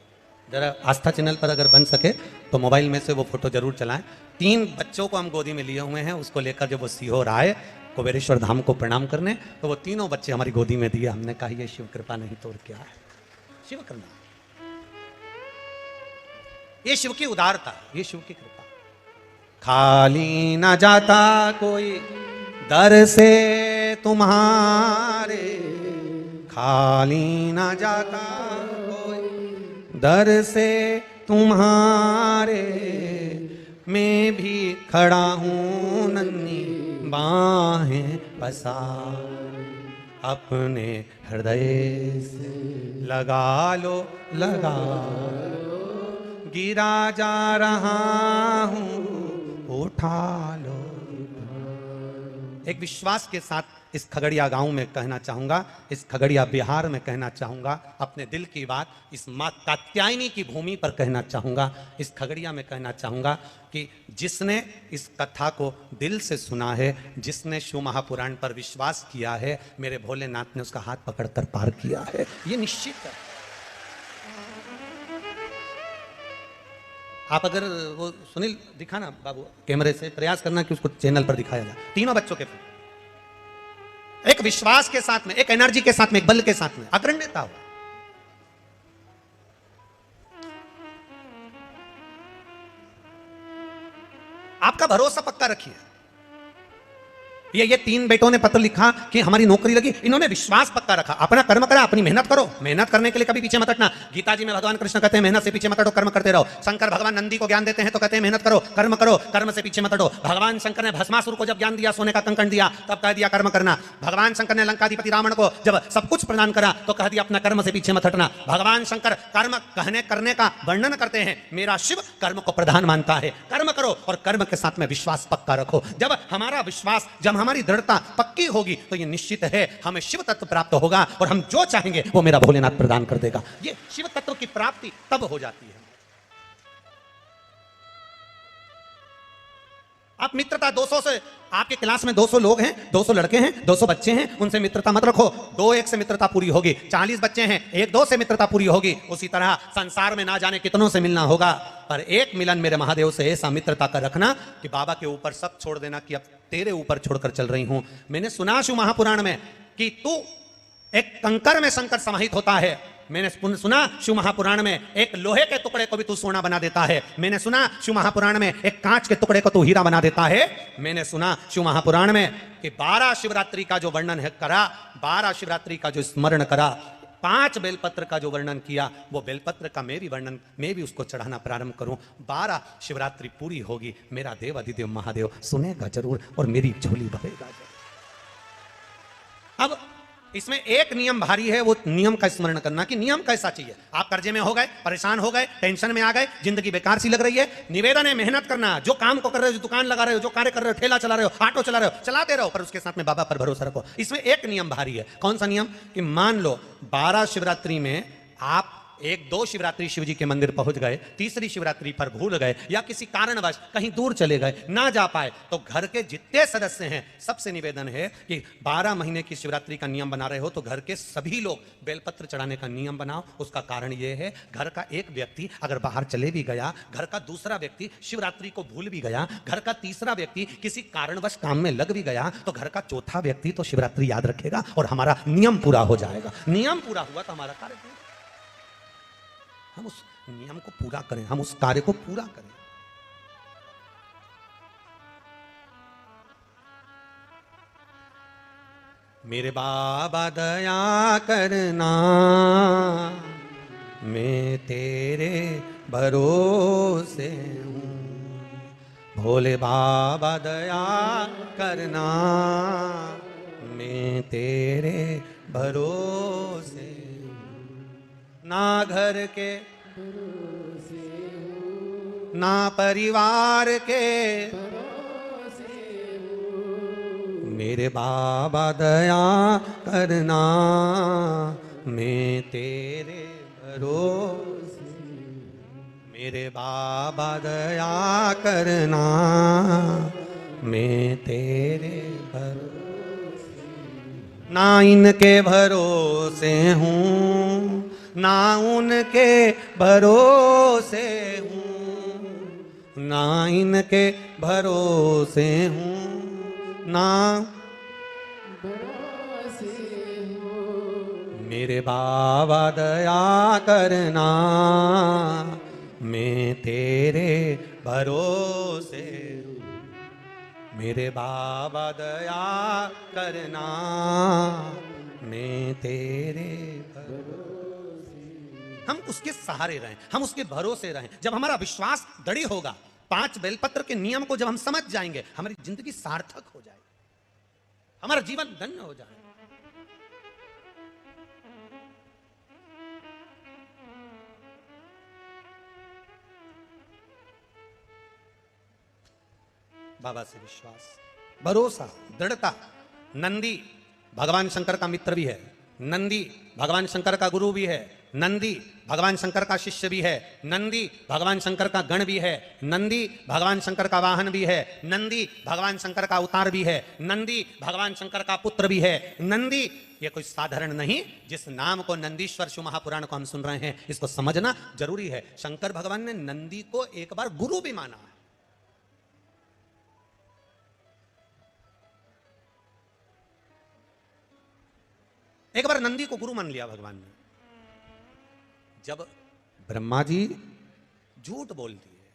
जरा आस्था चैनल पर अगर बन सके तो मोबाइल में से वो फोटो जरूर चलाएं। 3 बच्चों को हम गोदी में लिए हुए हैं। उसको लेकर जब वो सीहोर आए कुबेरेश्वर धाम को प्रणाम करने, तो वो तीनों बच्चे हमारी गोदी में दिए। हमने कहा ये शिव कृपा नहीं तो और क्या है, शिव कृपा, ये शिव की उदारता, ये शिव की कृपा। खाली ना जाता कोई दर से तुम्हारे, खाली ना जाता कोई दर से तुम्हारे, मैं भी खड़ा हूँ नन्ही बाहें पसार, अपने हृदय से लगा लो, लगा लो, गिरा जा रहा हूँ उठा लो। एक विश्वास के साथ इस खगड़िया गांव में कहना चाहूंगा, इस खगड़िया बिहार में कहना चाहूंगा, अपने दिल की बात इस मां कात्यायनी की भूमि पर कहना चाहूंगा, इस खगड़िया में कहना चाहूंगा कि जिसने इस कथा को दिल से सुना है, जिसने शिव महापुराण पर विश्वास किया है, मेरे भोलेनाथ ने उसका हाथ पकड़कर पार किया है, ये निश्चित है। आप अगर वो सुनील दिखाना बाबू कैमरे से, प्रयास करना कि उसको चैनल पर दिखाया जाए। तीनों बच्चों के एक विश्वास के साथ में, एक एनर्जी के साथ में, एक बल के साथ में अग्रण्यता हो। आपका भरोसा पक्का रखिए। ये 3 बेटों ने पत्र लिखा कि हमारी नौकरी लगी, इन्होंने विश्वास पक्का रखा। अपना कर्म करा, अपनी मेहनत करो, मेहनत करने के लिए कभी पीछे मत हटना। गीता जी में भगवान कृष्ण कहते हैं मेहनत से पीछे मत हटो, कर्म करते रहो। शंकर भगवान नंदी को ज्ञान देते हैं तो कहते हैं मेहनत करो, कर्म से पीछे मत हटो। भगवान शंकर ने भस्मासुर को जब ज्ञान दिया, सोने का कंकण दिया, तब कह दिया कर्म करना। भगवान शंकर ने लंकाधिपति रावण को जब सब कुछ प्रदान करा तो कह दिया अपना कर्म से पीछे मत हटना। भगवान शंकर कर्म कहने करने का वर्णन करते हैं, मेरा शिव कर्म को प्रधान मानता है। कर्म करो और कर्म के साथ में विश्वास पक्का रखो। जब हमारा विश्वास, जब हमारी दृढ़ता पक्की होगी तो ये निश्चित है हमें शिव तत्व प्राप्त होगा और हम जो चाहेंगे वो मेरा भोलेनाथ प्रदान कर देगा। ये शिव तत्व की प्राप्ति तब हो जाती है। आप मित्रता 200 से, आपके क्लास में 200 लोग हैं, 200 लड़के हैं, 200 बच्चे हैं, उनसे मित्रता मत रखो। 2-1 से मित्रता पूरी होगी। 40 बच्चे हैं, 1-2 से मित्रता पूरी होगी। उसी तरह संसार में ना जाने कितनों से मिलना होगा, पर एक मिलन मेरे महादेव से ऐसा मित्रता का रखना कि बाबा के ऊपर सब छोड़ देना कि अब तेरे ऊपर छोड़कर चल रही हूं। मैंने सुना शिव महापुराण में कि तू एक कंकर में शंकर समाहित होता है। मैंने सुना शिव महापुराण में एक लोहे के टुकड़े को भी तू सोना बना देता है। मैंने सुना शिव महापुराण में एक कांच के टुकड़े को तू हीरा बना देता है। मैंने सुना शिव महापुराण में कि 12 शिवरात्रि का जो वर्णन है करा, 12 शिवरात्रि का जो स्मरण करा, 5 बेलपत्र का जो वर्णन किया, वो बेलपत्र का मैं भी वर्णन, मैं भी उसको चढ़ाना प्रारंभ करूं। 12 शिवरात्रि पूरी होगी, मेरा देव अधिदेव महादेव सुनेगा जरूर और मेरी झोली भरेगा। अब इसमें एक नियम भारी है, वो नियम का स्मरण करना कि नियम कैसा चाहिए। आप कर्जे में हो गए, परेशान हो गए, टेंशन में आ गए, जिंदगी बेकार सी लग रही है, निवेदन है मेहनत करना। जो काम को कर रहे हो, जो दुकान लगा रहे हो, जो कार्य कर रहे हो, ठेला चला रहे हो, ऑटो चला रहे हो, चलाते रहो, पर उसके साथ में बाबा पर भरोसा रखो। इसमें एक नियम भारी है। कौन सा नियम? कि मान लो 12 शिवरात्रि में आप 1-2 शिवरात्रि शिव जी के मंदिर पहुंच गए, तीसरी शिवरात्रि पर भूल गए या किसी कारणवश कहीं दूर चले गए, ना जा पाए, तो घर के जितने सदस्य हैं सबसे निवेदन है कि 12 महीने की शिवरात्रि का नियम बना रहे हो तो घर के सभी लोग बेलपत्र चढ़ाने का नियम बनाओ। उसका कारण यह है, घर का एक व्यक्ति अगर बाहर चले भी गया, घर का दूसरा व्यक्ति शिवरात्रि को भूल भी गया, घर का तीसरा व्यक्ति किसी कारणवश काम में लग भी गया, तो घर का चौथा व्यक्ति तो शिवरात्रि याद रखेगा और हमारा नियम पूरा हो जाएगा। नियम पूरा हुआ तो हमारा कार्य पूरा। हम उस नियम को पूरा करें, हम उस कार्य को पूरा करें। मेरे बाबा दया करना, मैं तेरे भरोसे हूँ। भोले बाबा दया करना, मैं तेरे भरोसे। ना घर के ना परिवार के, मेरे बाबा दया करना, मैं तेरे भरोसे। मेरे बाबा दया करना, मैं तेरे भरोसे। ना इनके भरोसे हूँ, ना उनके भरोसे हूँ, ना इनके भरोसे हूँ, ना भरोसे हूँ। मेरे बाबा दया करना, मैं तेरे भरोसे हूँ। मेरे बाबा दया करना, मैं तेरे भरोसे। हम उसके सहारे रहें, हम उसके भरोसे रहें। जब हमारा विश्वास दृढ़ होगा, 5 बेलपत्र के नियम को जब हम समझ जाएंगे, हमारी जिंदगी सार्थक हो जाएगी, हमारा जीवन धन्य हो जाएगा। बाबा से विश्वास, भरोसा, दृढ़ता। नंदी भगवान शंकर का मित्र भी है, नंदी भगवान शंकर का गुरु भी है, नंदी भगवान शंकर का शिष्य भी है, नंदी भगवान शंकर का गण भी है, नंदी भगवान शंकर का वाहन भी है, नंदी भगवान शंकर का अवतार भी है, नंदी भगवान शंकर का पुत्र भी है। नंदी ये कोई साधारण नहीं। जिस नाम को नंदीश्वर शिव महापुराण को हम सुन रहे हैं, इसको समझना जरूरी है। शंकर भगवान ने नंदी को एक बार गुरु भी माना है। एक बार नंदी को गुरु मान लिया भगवान ने। जब ब्रह्मा जी झूठ बोल दिए,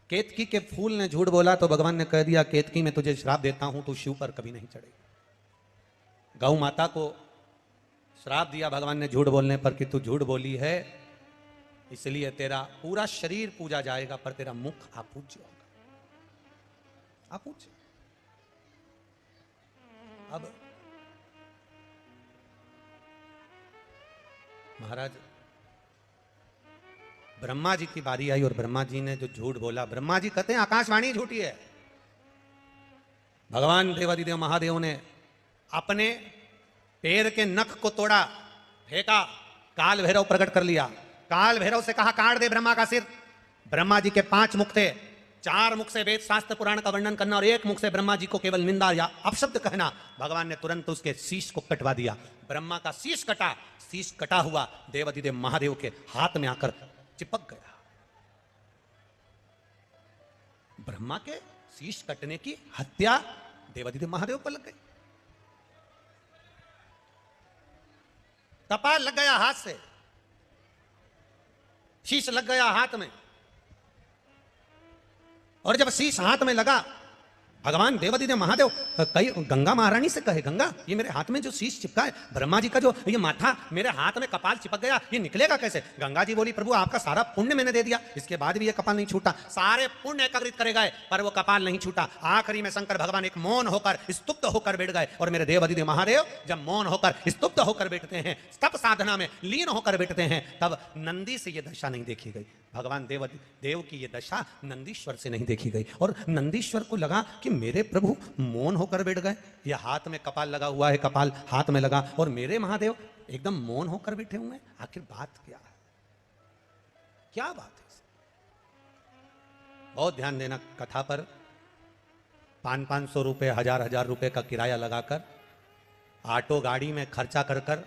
केतकी के फूल ने झूठ बोला, तो भगवान ने कह दिया, केतकी मैं तुझे श्राप देता हूं, तू शिव पर कभी नहीं चढ़ेगा। गौ माता को श्राप दिया भगवान ने झूठ बोलने पर कि तू झूठ बोली है, इसलिए तेरा पूरा शरीर पूजा जाएगा, पर तेरा मुख अपूज्य होगा, अपूज्य। अब महाराज ब्रह्मा जी की बारी आई और ब्रह्मा जी ने जो झूठ बोला, ब्रह्मा जी कहते हैं आकाशवाणी झूठी है। भगवान देवादिदेव महादेव ने अपने पैर के नख को तोड़ा, फेंका, काल भैरव प्रकट कर लिया। काल भैरव से कहा काट दे ब्रह्मा का सिर। ब्रह्मा जी के 5 मुख थे, 4 मुख से वेद शास्त्र पुराण का वर्णन करना और 1 मुख से ब्रह्मा जी को केवल निंदा या अपशब्द कहना, भगवान ने तुरंत उसके शीश को कटवा दिया। ब्रह्मा का शीश कटा, शीश कटा हुआ देवाधिदेव महादेव के हाथ में आकर चिपक गया। ब्रह्मा के शीश कटने की हत्या देवाधिदेव महादेव पर लग गई। कपाल लग गया हाथ से, शीश लग गया हाथ में, और जब शीश हाथ में लगा, भगवान देवाधिदेव महादेव कई गंगा महारानी से कहे, गंगा ये मेरे हाथ में जो शीश चिपका है, ब्रह्मा जी का जो ये माथा मेरे हाथ में कपाल चिपक गया, ये निकलेगा कैसे? गंगा जी बोली, प्रभु आपका सारा पुण्य मैंने दे दिया, इसके बाद भी ये कपाल नहीं छूटा। सारे पुण्य एकत्रित करे गए पर वो कपाल नहीं छूटा। आखिरी में शंकर भगवान एक मौन होकर स्तुप्त होकर बैठ गए। और मेरे देवाधिदेव महादेव जब मौन होकर स्तुप्त होकर बैठते हैं, तप साधना में लीन होकर बैठते हैं, तब नंदी से ये दशा नहीं देखी गई। भगवान देव की ये दशा नंदीश्वर से नहीं देखी गई। और नंदीश्वर को लगा कि मेरे प्रभु मौन होकर बैठ गए, ये हाथ में कपाल लगा हुआ है, कपाल हाथ में लगा, और मेरे महादेव एकदम मौन होकर बैठे हुए हैं। आखिर बात क्या है? क्या बात है? बहुत ध्यान देना कथा पर। 500-500 रुपए, 1000-1000 रुपए का किराया लगाकर ऑटो गाड़ी में खर्चा कर कर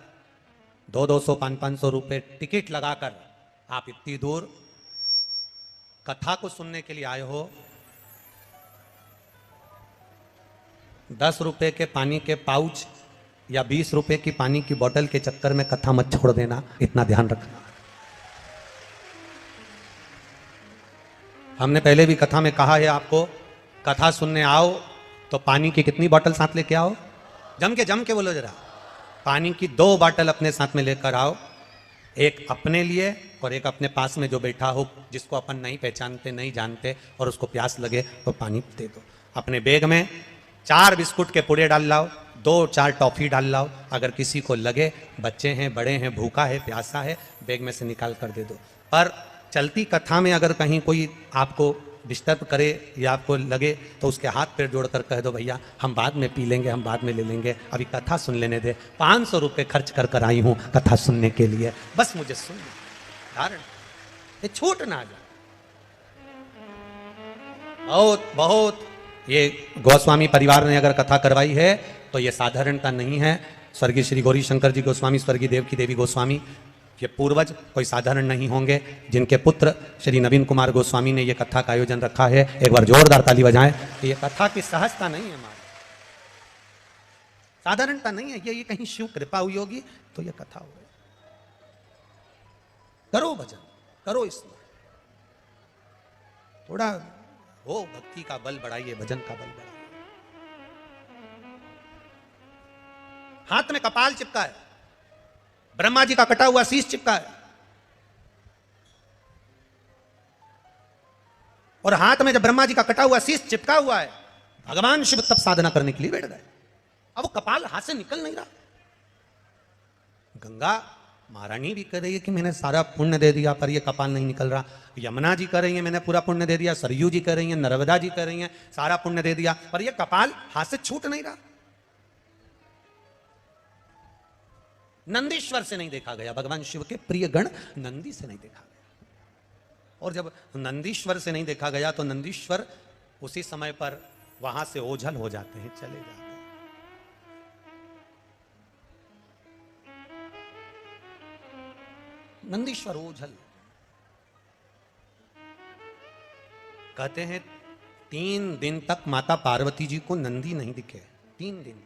200-200, 500-500 रुपए टिकट लगाकर आप इतनी दूर कथा को सुनने के लिए आए हो। 10 रुपए के पानी के पाउच या 20 रुपए की पानी की बोतल के चक्कर में कथा मत छोड़ देना, इतना ध्यान रखना। हमने पहले भी कथा में कहा है आपको, कथा सुनने आओ तो पानी की कितनी बोतल साथ लेके आओ? जम के बोलो जरा। पानी की 2 बोतल अपने साथ में लेकर आओ, एक अपने लिए और एक अपने पास में जो बैठा हो, जिसको अपन नहीं पहचानते, नहीं जानते, और उसको प्यास लगे तो पानी दे दो। अपने बैग में 4 बिस्कुट के पुड़े डाल लाओ, 2-4 टॉफी डाल लाओ। अगर किसी को लगे, बच्चे हैं, बड़े हैं, भूखा है, प्यासा है, बैग में से निकाल कर दे दो। पर चलती कथा में अगर कहीं कोई आपको डिस्टर्ब करे या आपको लगे तो उसके हाथ पैर जोड़कर कह दो, भैया हम बाद में पी लेंगे, हम बाद में ले लेंगे, अभी कथा सुन लेने दे। 500 रुपये खर्च कर कर आई हूँ कथा सुनने के लिए, बस मुझे सुन धारण, ये छूट ना जाए। बहुत बहुत ये गोस्वामी परिवार ने अगर कथा करवाई है तो ये साधारणता नहीं है। स्वर्गीय श्री गौरी शंकर जी गोस्वामी, स्वर्गीय देव की देवी गोस्वामी, ये पूर्वज कोई साधारण नहीं होंगे, जिनके पुत्र श्री नवीन कुमार गोस्वामी ने ये कथा का आयोजन रखा है। एक बार जोरदार ताली बजाएं। ये कथा की सहजता नहीं है हमारी, साधारणता नहीं है, ये कहीं शिव कृपा हुई होगी तो ये कथा हो गई। करो भजन, करो इसमें थोड़ा हो, भक्ति का बल बढ़ाइए, भजन का बल बढ़ाइए। हाथ में कपाल चिपका है, ब्रह्मा जी का कटा हुआ शीश चिपका है, और हाथ में जब ब्रह्मा जी का कटा हुआ शीश चिपका हुआ है, भगवान शिव तप साधना करने के लिए बैठ गए। अब वो कपाल हाथ से निकल नहीं रहा। गंगा महारानी भी कह रही है कि मैंने सारा पुण्य दे दिया, पर ये कपाल नहीं निकल रहा। यमुना जी कह रही है मैंने पूरा पुण्य दे दिया, सरयू जी कह रही है, नर्मदा जी कह रही है सारा पुण्य दे दिया, पर ये कपाल हाथ से छूट नहीं रहा। नंदीश्वर से नहीं देखा गया, भगवान शिव के प्रिय गण नंदी से नहीं देखा गया। और जब नंदीश्वर से नहीं देखा गया तो नंदीश्वर उसी समय पर वहां से ओझल हो जाते हैं, चले जाते हैं। नंदीश्वर ओझल, कहते हैं 3 दिन तक माता पार्वती जी को नंदी नहीं दिखे, 3 दिन।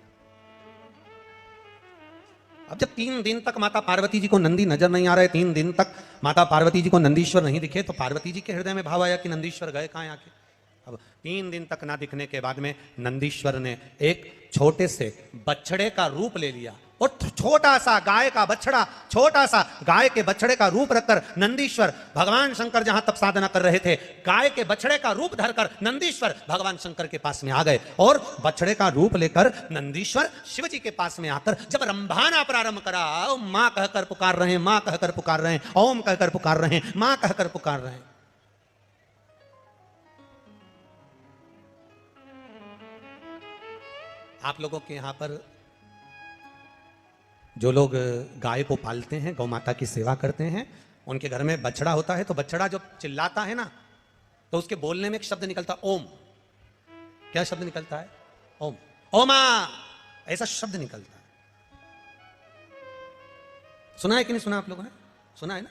अब जब 3 दिन तक माता पार्वती जी को नंदी नजर नहीं आ रहे, 3 दिन तक माता पार्वती जी को नंदीश्वर नहीं दिखे, तो पार्वती जी के हृदय में भाव आया कि नंदीश्वर गए कहां आके। अब 3 दिन तक ना दिखने के बाद में नंदीश्वर ने एक छोटे से बछड़े का रूप ले लिया, और छोटा सा गाय का बछड़ा, छोटा सा गाय के बछड़े का रूप रखकर नंदीश्वर, भगवान शंकर जहां तप साधना कर रहे थे, गाय के बछड़े का रूप धरकर नंदीश्वर भगवान शंकर के पास में आ गए। और बछड़े का रूप लेकर नंदीश्वर शिव जी के पास में आकर जब रंभाना प्रारंभ करा, मां कहकर पुकार रहे हैं, मां कहकर पुकार रहे हैं, ओम कहकर पुकार रहे हैं, मां कहकर पुकार रहे हैं। आप लोगों के यहां पर जो लोग गाय को पालते हैं, गौ माता की सेवा करते हैं, उनके घर में बछड़ा होता है, तो बछड़ा जब चिल्लाता है ना, तो उसके बोलने में एक शब्द निकलता ओम। क्या शब्द निकलता है? ओम। ओमा, ऐसा शब्द निकलता है। सुना है कि नहीं सुना आप लोगों ने? सुना है ना?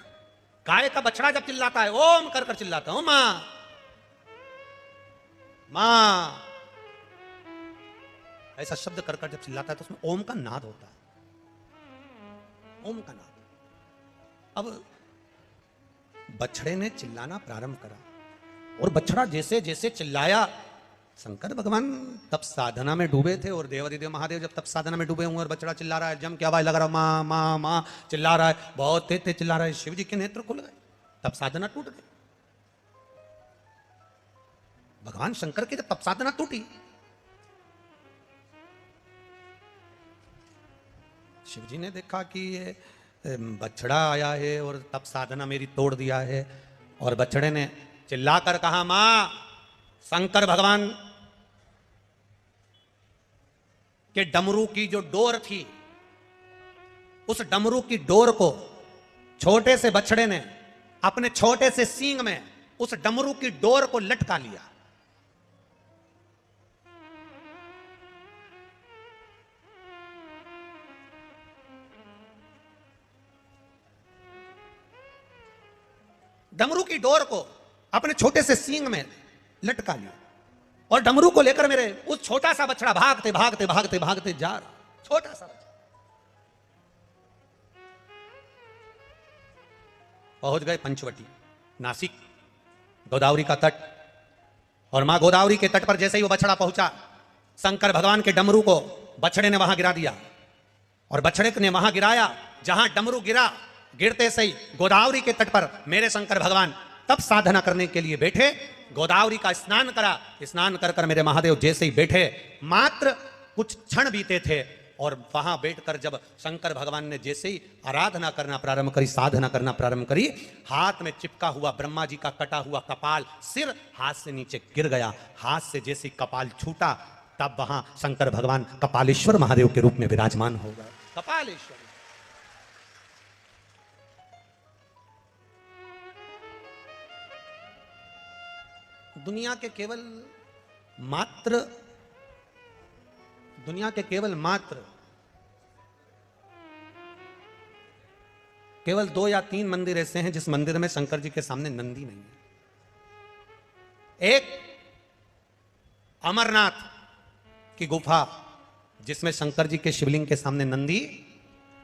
गाय का बछड़ा जब चिल्लाता है ओम कर कर चिल्लाता है, ओमा मां, ऐसा शब्द कर कर जब चिल्लाता है तो उसमें ओम का नाद होता है, ओम का नाद। अब बछड़े ने चिल्लाना प्रारंभ करा और बछड़ा जैसे जैसे चिल्लाया, शंकर भगवान तब साधना में डूबे थे और देवादिदेव महादेव जब तब साधना में डूबे हुए और बछड़ा चिल्ला रहा है, जम क्या आवाज लग रहा है, मां मां मां चिल्ला रहा है, बहुत तेज तेज चिल्ला रहा है, शिव जी के नेत्र खुल गए, तब साधना टूट गई। भगवान शंकर की तब साधना टूटी। शिव जी ने देखा कि ये बछड़ा आया है और तब साधना मेरी तोड़ दिया है, और बछड़े ने चिल्लाकर कहा, मां, शंकर भगवान के डमरू की जो डोर थी, उस डमरू की डोर को छोटे से बछड़े ने अपने छोटे से सींग में उस डमरू की डोर को लटका लिया। डमरू की डोर को अपने छोटे से सींग में लटका लिया और डमरू को लेकर मेरे उस छोटा सा बछड़ा भागते भागते भागते भागते जा रहा, छोटा सा बछड़ा। पहुंच गए पंचवटी, नासिक, गोदावरी का तट। और मां गोदावरी के तट पर जैसे ही वो बछड़ा पहुंचा, शंकर भगवान के डमरू को बछड़े ने वहां गिरा दिया और बछड़े ने वहां गिराया जहां डमरू गिरा। गिरते से ही गोदावरी के तट पर मेरे शंकर भगवान तब साधना करने के लिए बैठे, गोदावरी का स्नान करा। स्नान कर कर मेरे महादेव जैसे ही बैठे, मात्र कुछ क्षण बीते थे और वहां बैठकर जब शंकर भगवान ने जैसे ही आराधना करना प्रारंभ करी, साधना करना प्रारंभ करी, हाथ में चिपका हुआ ब्रह्मा जी का कटा हुआ कपाल, सिर हाथ से नीचे गिर गया। हाथ से जैसे ही कपाल छूटा, तब वहां शंकर भगवान कपालेश्वर महादेव के रूप में विराजमान हो गए। कपालेश्वर दुनिया के केवल केवल 2 या 3 मंदिर ऐसे हैं जिस मंदिर में शंकर जी के सामने नंदी नहीं है। एक अमरनाथ की गुफा जिसमें शंकर जी के शिवलिंग के सामने नंदी,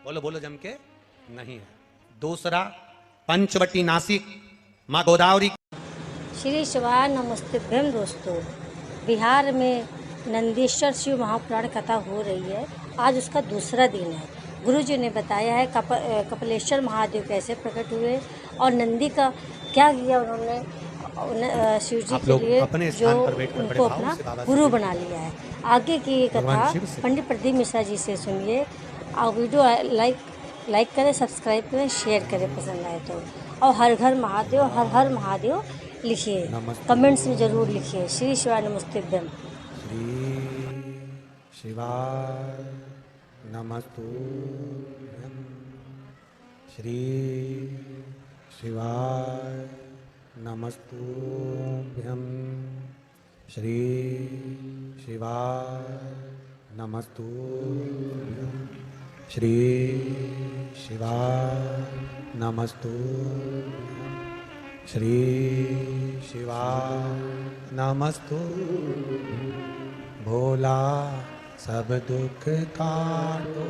बोलो बोलो जम के, नहीं है। दूसरा पंचवटी नासिक, मां गोदावरी। श्री शिवाय नमस्तेभ्यम। दोस्तों, बिहार में नंदीश्वर शिव महापुराण कथा हो रही है। आज उसका दूसरा दिन है। गुरु जी ने बताया है कपिलेश्वर महादेव कैसे प्रकट हुए और नंदी का क्या किया उन्होंने शिव जी के लिए, जो उनको अपना गुरु बना लिया है। आगे की कथा पंडित प्रदीप मिश्रा जी से सुनिए। और वीडियो लाइक करें, सब्सक्राइब करें, शेयर करें पसंद आए तो। और हर घर महादेव, हर हर महादेव लिखिए, कमेंट्स में जरूर लिखिए। श्री शिवाय नमस्तेभ्यम। श्री शिवाय नमस्तुभ्यं। श्री शिवाय नमस्तुभ्यं। श्री शिवाय नमस्तुभ्यं। श्री शिवाय नमस्तुभ्यं। श्री शिवाय नमस्तुभ्यं। भोला सब दुख काटो,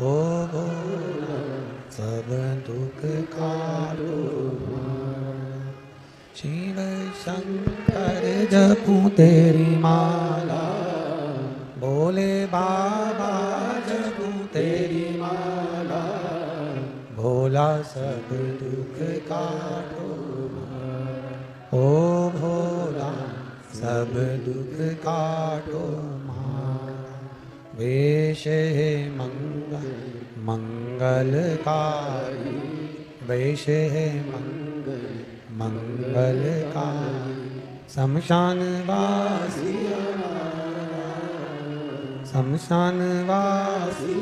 ओ भोला सब दुख काटो। शिव शंकर जपूं तेरी माला, भोले बाबा जपूं तेरी माला। भोला सब दुख काटो, ओ भोला सब दुख काटो। वेश है मंगलकारी, वेश है मंगलकारी। शमशान वासी, शमशान वासी,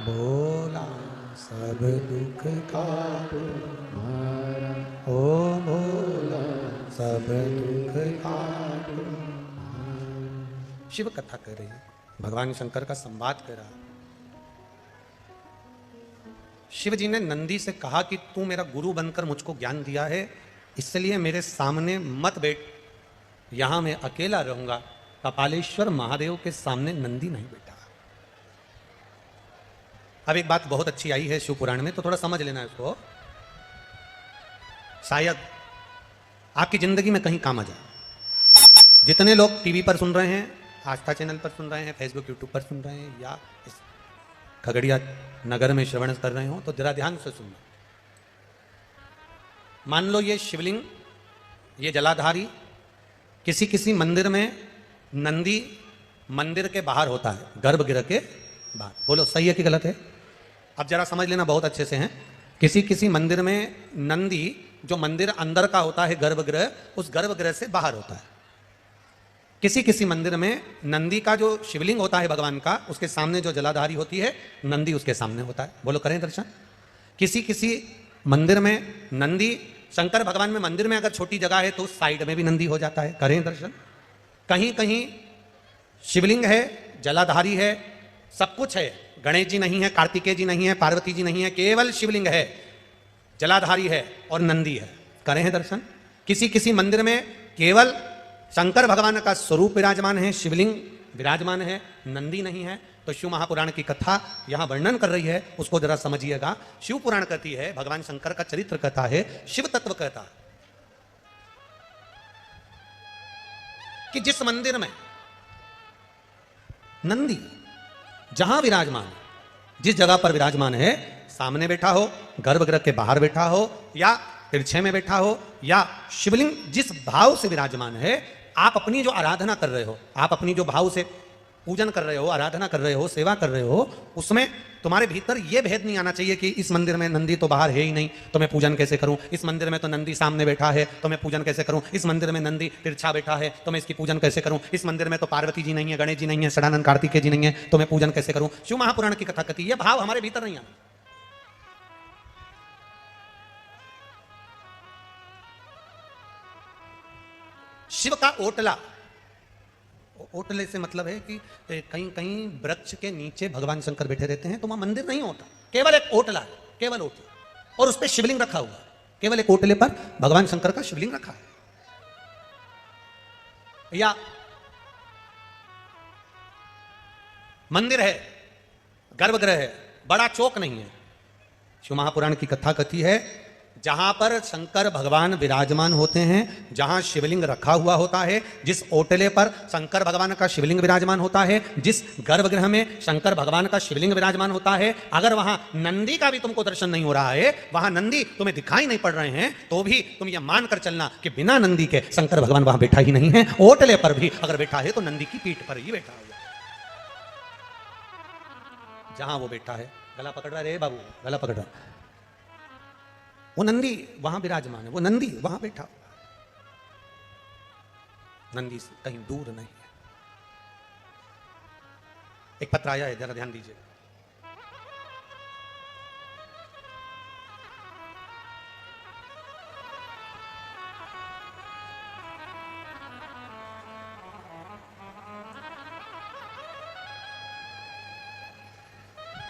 भोला सब दुख काटो। ओम भोला सब दुख काटो। शिव कथा कर रही है, भगवान शंकर का संवाद कर रहा है। शिव जी ने नंदी से कहा कि तू मेरा गुरु बनकर मुझको ज्ञान दिया है, इसलिए मेरे सामने मत बैठ, यहां मैं अकेला रहूंगा। कपालेश्वर महादेव के सामने नंदी नहीं बैठा। अब एक बात बहुत अच्छी आई है शिव पुराण में, तो थोड़ा समझ लेना इसको, शायद आपकी जिंदगी में कहीं काम आ जाए। जितने लोग टीवी पर सुन रहे हैं, आस्था चैनल पर सुन रहे हैं, फेसबुक यूट्यूब पर सुन रहे हैं, या इस खगड़िया नगर में श्रवण कर रहे हो, तो जरा ध्यान से सुनना। मान लो ये शिवलिंग, ये जलाधारी किसी किसी मंदिर में नंदी मंदिर के बाहर होता है, गर्भगृह के बाहर। बोलो सही है कि गलत है? अब जरा समझ लेना बहुत अच्छे से हैं। किसी किसी मंदिर में नंदी जो मंदिर अंदर का होता है गर्भगृह, उस गर्भगृह से बाहर होता है। किसी किसी मंदिर में नंदी का जो शिवलिंग होता है भगवान का, उसके सामने जो जलाधारी होती है, नंदी उसके सामने होता है। बोलो करें दर्शन? किसी किसी मंदिर में नंदी, शंकर भगवान में मंदिर में अगर छोटी जगह है तो साइड में भी नंदी हो जाता है। करें दर्शन? कहीं कहीं शिवलिंग है, जलाधारी है, सब कुछ है, गणेश जी नहीं है, कार्तिकेय जी नहीं है, पार्वती जी नहीं है, केवल शिवलिंग है, जलाधारी है और नंदी है। करें हैं दर्शन? किसी किसी मंदिर में केवल शंकर भगवान का स्वरूप विराजमान है, शिवलिंग विराजमान है, नंदी नहीं है। तो शिव महापुराण की कथा यहां वर्णन कर रही है, उसको जरा समझिएगा। शिव पुराण कहती है, भगवान शंकर का चरित्र कहता है, शिव तत्व कहता है कि जिस मंदिर में नंदी जहां विराजमान है, जिस जगह पर विराजमान है, सामने बैठा हो, गर्भगृह के बाहर बैठा हो, या तिरछे में बैठा हो, या शिवलिंग जिस भाव से विराजमान है, आप अपनी जो आराधना कर रहे हो, आप अपनी जो भाव से पूजन कर रहे हो, आराधना कर रहे हो, सेवा कर रहे हो, उसमें तुम्हारे भीतर यह भेद नहीं आना चाहिए कि इस मंदिर में नंदी तो बाहर है ही नहीं, तो मैं पूजन कैसे करूं? इस मंदिर में तो नंदी सामने बैठा है, तो मैं पूजन कैसे करूं? इस मंदिर में नंदी तिरछा बैठा है, तो मैं इसकी पूजन कैसे करूं? इस मंदिर में तो पार्वती जी नहीं है, गणेश जी नहीं है, सदानंद कार्तिकेय जी नहीं है, तो मैं पूजन कैसे करूं? शिव महापुराण की कथा कहती है, यह भाव हमारे भीतर नहीं आना। शिव का ओटला, ओटले से मतलब है कि कहीं कहीं वृक्ष के नीचे भगवान शंकर बैठे रहते हैं, तो वहां मंदिर नहीं होता, केवल एक ओटला है, केवल ओटला, और उस पर शिवलिंग रखा हुआ है। केवल एक ओटले पर भगवान शंकर का शिवलिंग रखा है। या मंदिर है, गर्भगृह है, बड़ा चौक नहीं है। शिव महापुराण की कथा कहती है, जहां पर शंकर भगवान विराजमान होते हैं, जहां शिवलिंग रखा हुआ होता है, जिस ओटले पर शंकर भगवान का शिवलिंग विराजमान होता है, जिस गर्भगृह में शंकर भगवान का शिवलिंग विराजमान होता है, अगर वहां नंदी का भी तुमको दर्शन नहीं हो रहा है, वहां नंदी तुम्हें दिखाई नहीं पड़ रहे हैं, तो भी तुम यह मानकर चलना कि बिना नंदी के शंकर भगवान वहां बैठा ही नहीं है। ओटले पर भी अगर बैठा है तो नंदी की पीठ पर ही बैठा हुआ, जहां वो बैठा है। गला पकड़ रहा है रे बाबू, गला पकड़ रहा, वो नंदी वहां विराजमान है, वो नंदी वहां बैठा हुआ, नंदी से कहीं दूर नहीं है। एक पत्र आया है, जरा ध्यान दीजिए।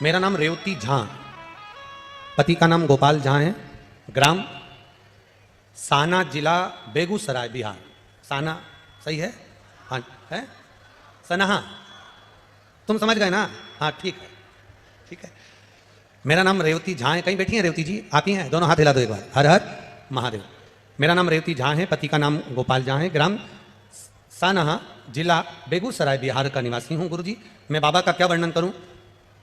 मेरा नाम रेवती झा, पति का नाम गोपाल झा है, ग्राम साना, जिला बेगूसराय, बिहार। साना सही है? हाँ है, सनाहा, तुम समझ गए ना? हाँ ठीक है, ठीक है। मेरा नाम रेवती झा है। कहीं बैठी हैं रेवती जी? आप ही हैं? दोनों हाथ हिला दो एक बार। हर हर महादेव। मेरा नाम रेवती झा है, पति का नाम गोपाल झा है, ग्राम सानाहा, जिला बेगूसराय, बिहार का निवासी हूँ। गुरुजी, मैं बाबा का क्या वर्णन करूँ?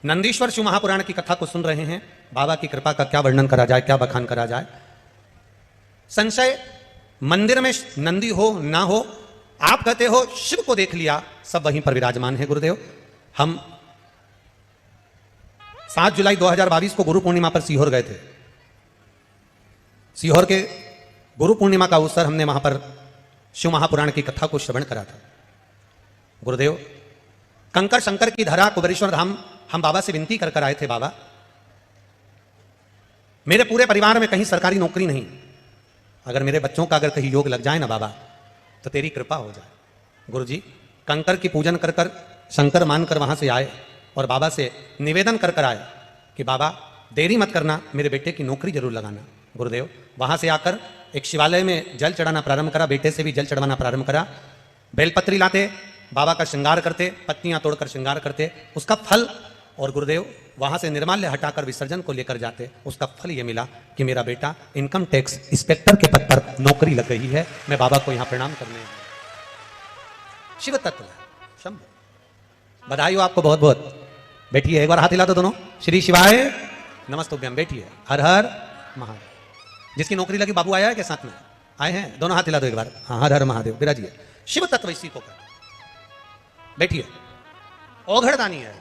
नंदीश्वर शिव महापुराण की कथा को सुन रहे हैं, बाबा की कृपा का क्या वर्णन करा जाए, क्या बखान करा जाए। संशय मंदिर में नंदी हो ना हो, आप कहते हो शिव को देख लिया, सब वहीं पर विराजमान है। गुरुदेव, हम 7 जुलाई 2022 को गुरु पूर्णिमा पर सीहोर गए थे। सीहोर के गुरु पूर्णिमा का अवसर हमने वहां पर शिव महापुराण की कथा को श्रवण करा था। गुरुदेव, कंकर शंकर की धरा कुबेरेश्वर धाम हम बाबा से विनती कर आए थे, बाबा मेरे पूरे परिवार में कहीं सरकारी नौकरी नहीं, अगर मेरे बच्चों का अगर कहीं योग लग जाए ना बाबा, तो तेरी कृपा हो जाए। गुरुजी कंकर की पूजन कर कर शंकर मानकर वहां से आए और बाबा से निवेदन कर कर आए कि बाबा देरी मत करना, मेरे बेटे की नौकरी जरूर लगाना। गुरुदेव वहां से आकर एक शिवालय में जल चढ़ाना प्रारंभ करा, बेटे से भी जल चढ़ाना प्रारंभ करा, बेलपत्री लाते, बाबा का श्रृंगार करते, पत्तियां तोड़कर श्रृंगार करते, उसका फल, और गुरुदेव वहां से निर्माल्य हटाकर विसर्जन को लेकर जाते, उसका फल ये मिला कि मेरा बेटा इनकम टैक्स इंस्पेक्टर के पद पर नौकरी लग गई है। मैं बाबा को यहां प्रणाम करने आया। शिव तत्व शंभु, बधाई हो आपको बहुत बहुत। बैठिए, एक बार हाथ हिला दो दोनों। श्री शिवाय नमस्तुभ्यम। बैठिए। हर हर महादेव। जिसकी नौकरी लगी बाबू आया है क्या साथ में? आए हैं? दोनों हाथ हिला दो एक बार। हाँ, हर हर महादेव। विराजिए। शिव तत्व इसी को कहते हैं। बैठिए। ओघड़दानी है।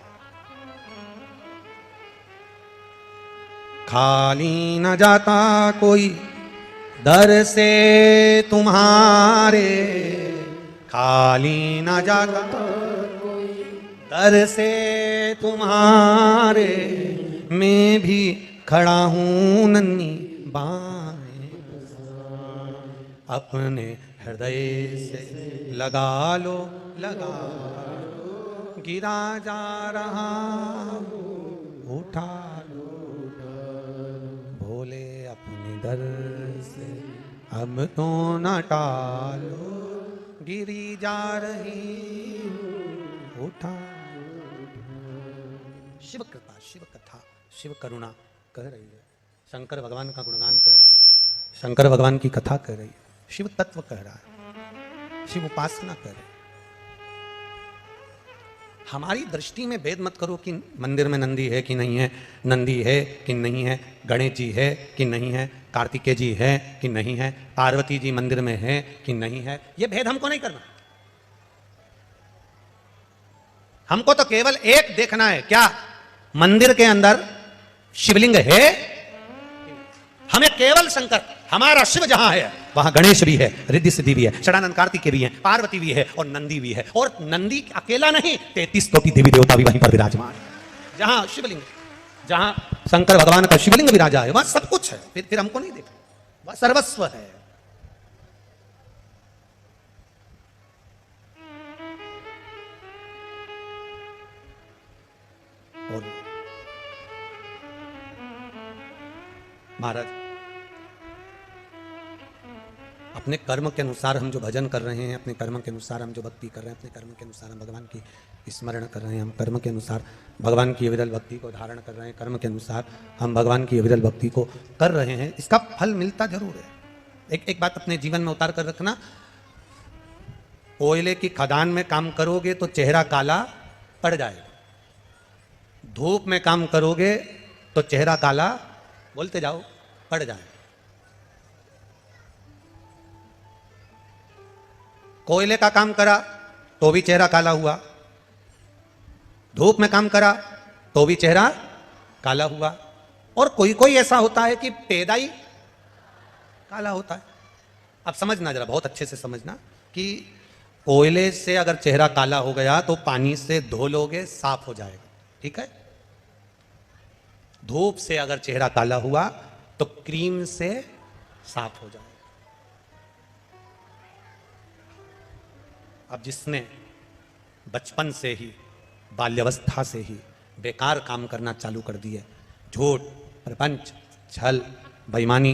खाली न जाता कोई दर से तुम्हारे, खाली न जाता दर से तुम्हारे, मैं भी खड़ा हूं नन्ही बाएं, अपने हृदय से लगा लो, लगा लो, गिरा जा रहा उठा लो, भोले अपने दर से अब तो न टालो, गिरी जा रही उठा। शिव कृपा, शिव कथा, शिव करुणा कह रही है। शंकर भगवान का गुणगान कह रहा है, शंकर भगवान की कथा कह रही है, शिव तत्व कह रहा है, शिव उपासना कह रही है। हमारी दृष्टि में भेद मत करो कि मंदिर में नंदी है कि नहीं है, नंदी है कि नहीं है, गणेश जी है कि नहीं है, कार्तिकेय जी है कि नहीं है, पार्वती जी मंदिर में है कि नहीं है, ये भेद हमको नहीं करना। हमको तो केवल एक देखना है, क्या मंदिर के अंदर शिवलिंग है? हमें केवल शंकर, हमारा शिव जहां है वहां गणेश भी है, रिद्धि सिद्धि भी है, षडानंद कार्तिकेय भी है, पार्वती भी है और नंदी भी है। और नंदी अकेला नहीं, 33 कोटि देवी देवता भी वहीं पर विराजमान है। जहां शिवलिंग, जहां शंकर भगवान का शिवलिंग विराजा है वहां सब कुछ है। फिर हमको नहीं देखना, वह सर्वस्व है। और महाराज अपने कर्म के अनुसार हम जो भजन कर रहे हैं, अपने कर्म के अनुसार हम जो भक्ति कर रहे हैं, अपने कर्म के अनुसार हम भगवान की स्मरण कर रहे हैं, हम कर्म के अनुसार भगवान की अविरल भक्ति को धारण कर रहे हैं, कर्म के अनुसार हम भगवान की अविरल भक्ति को कर रहे हैं, इसका फल मिलता जरूर है। एक बात अपने जीवन में उतार कर रखना, कोयले की खदान में काम करोगे तो चेहरा काला पड़ जाएगा, धूप में काम करोगे तो चेहरा काला, बोलते जाओ, पड़ जाए। कोयले का काम करा तो भी चेहरा काला हुआ, धूप में काम करा तो भी चेहरा काला हुआ, और कोई कोई ऐसा होता है कि पैदा ही काला होता है। अब समझना जरा, बहुत अच्छे से समझना कि कोयले से अगर चेहरा काला हो गया तो पानी से धो लोगे, साफ हो जाएगा, ठीक है। धूप से अगर चेहरा काला हुआ तो क्रीम से साफ हो जाएगा। अब जिसने बचपन से ही, बाल्यावस्था से ही बेकार काम करना चालू कर दिए, झूठ, प्रपंच, छल, बेईमानी,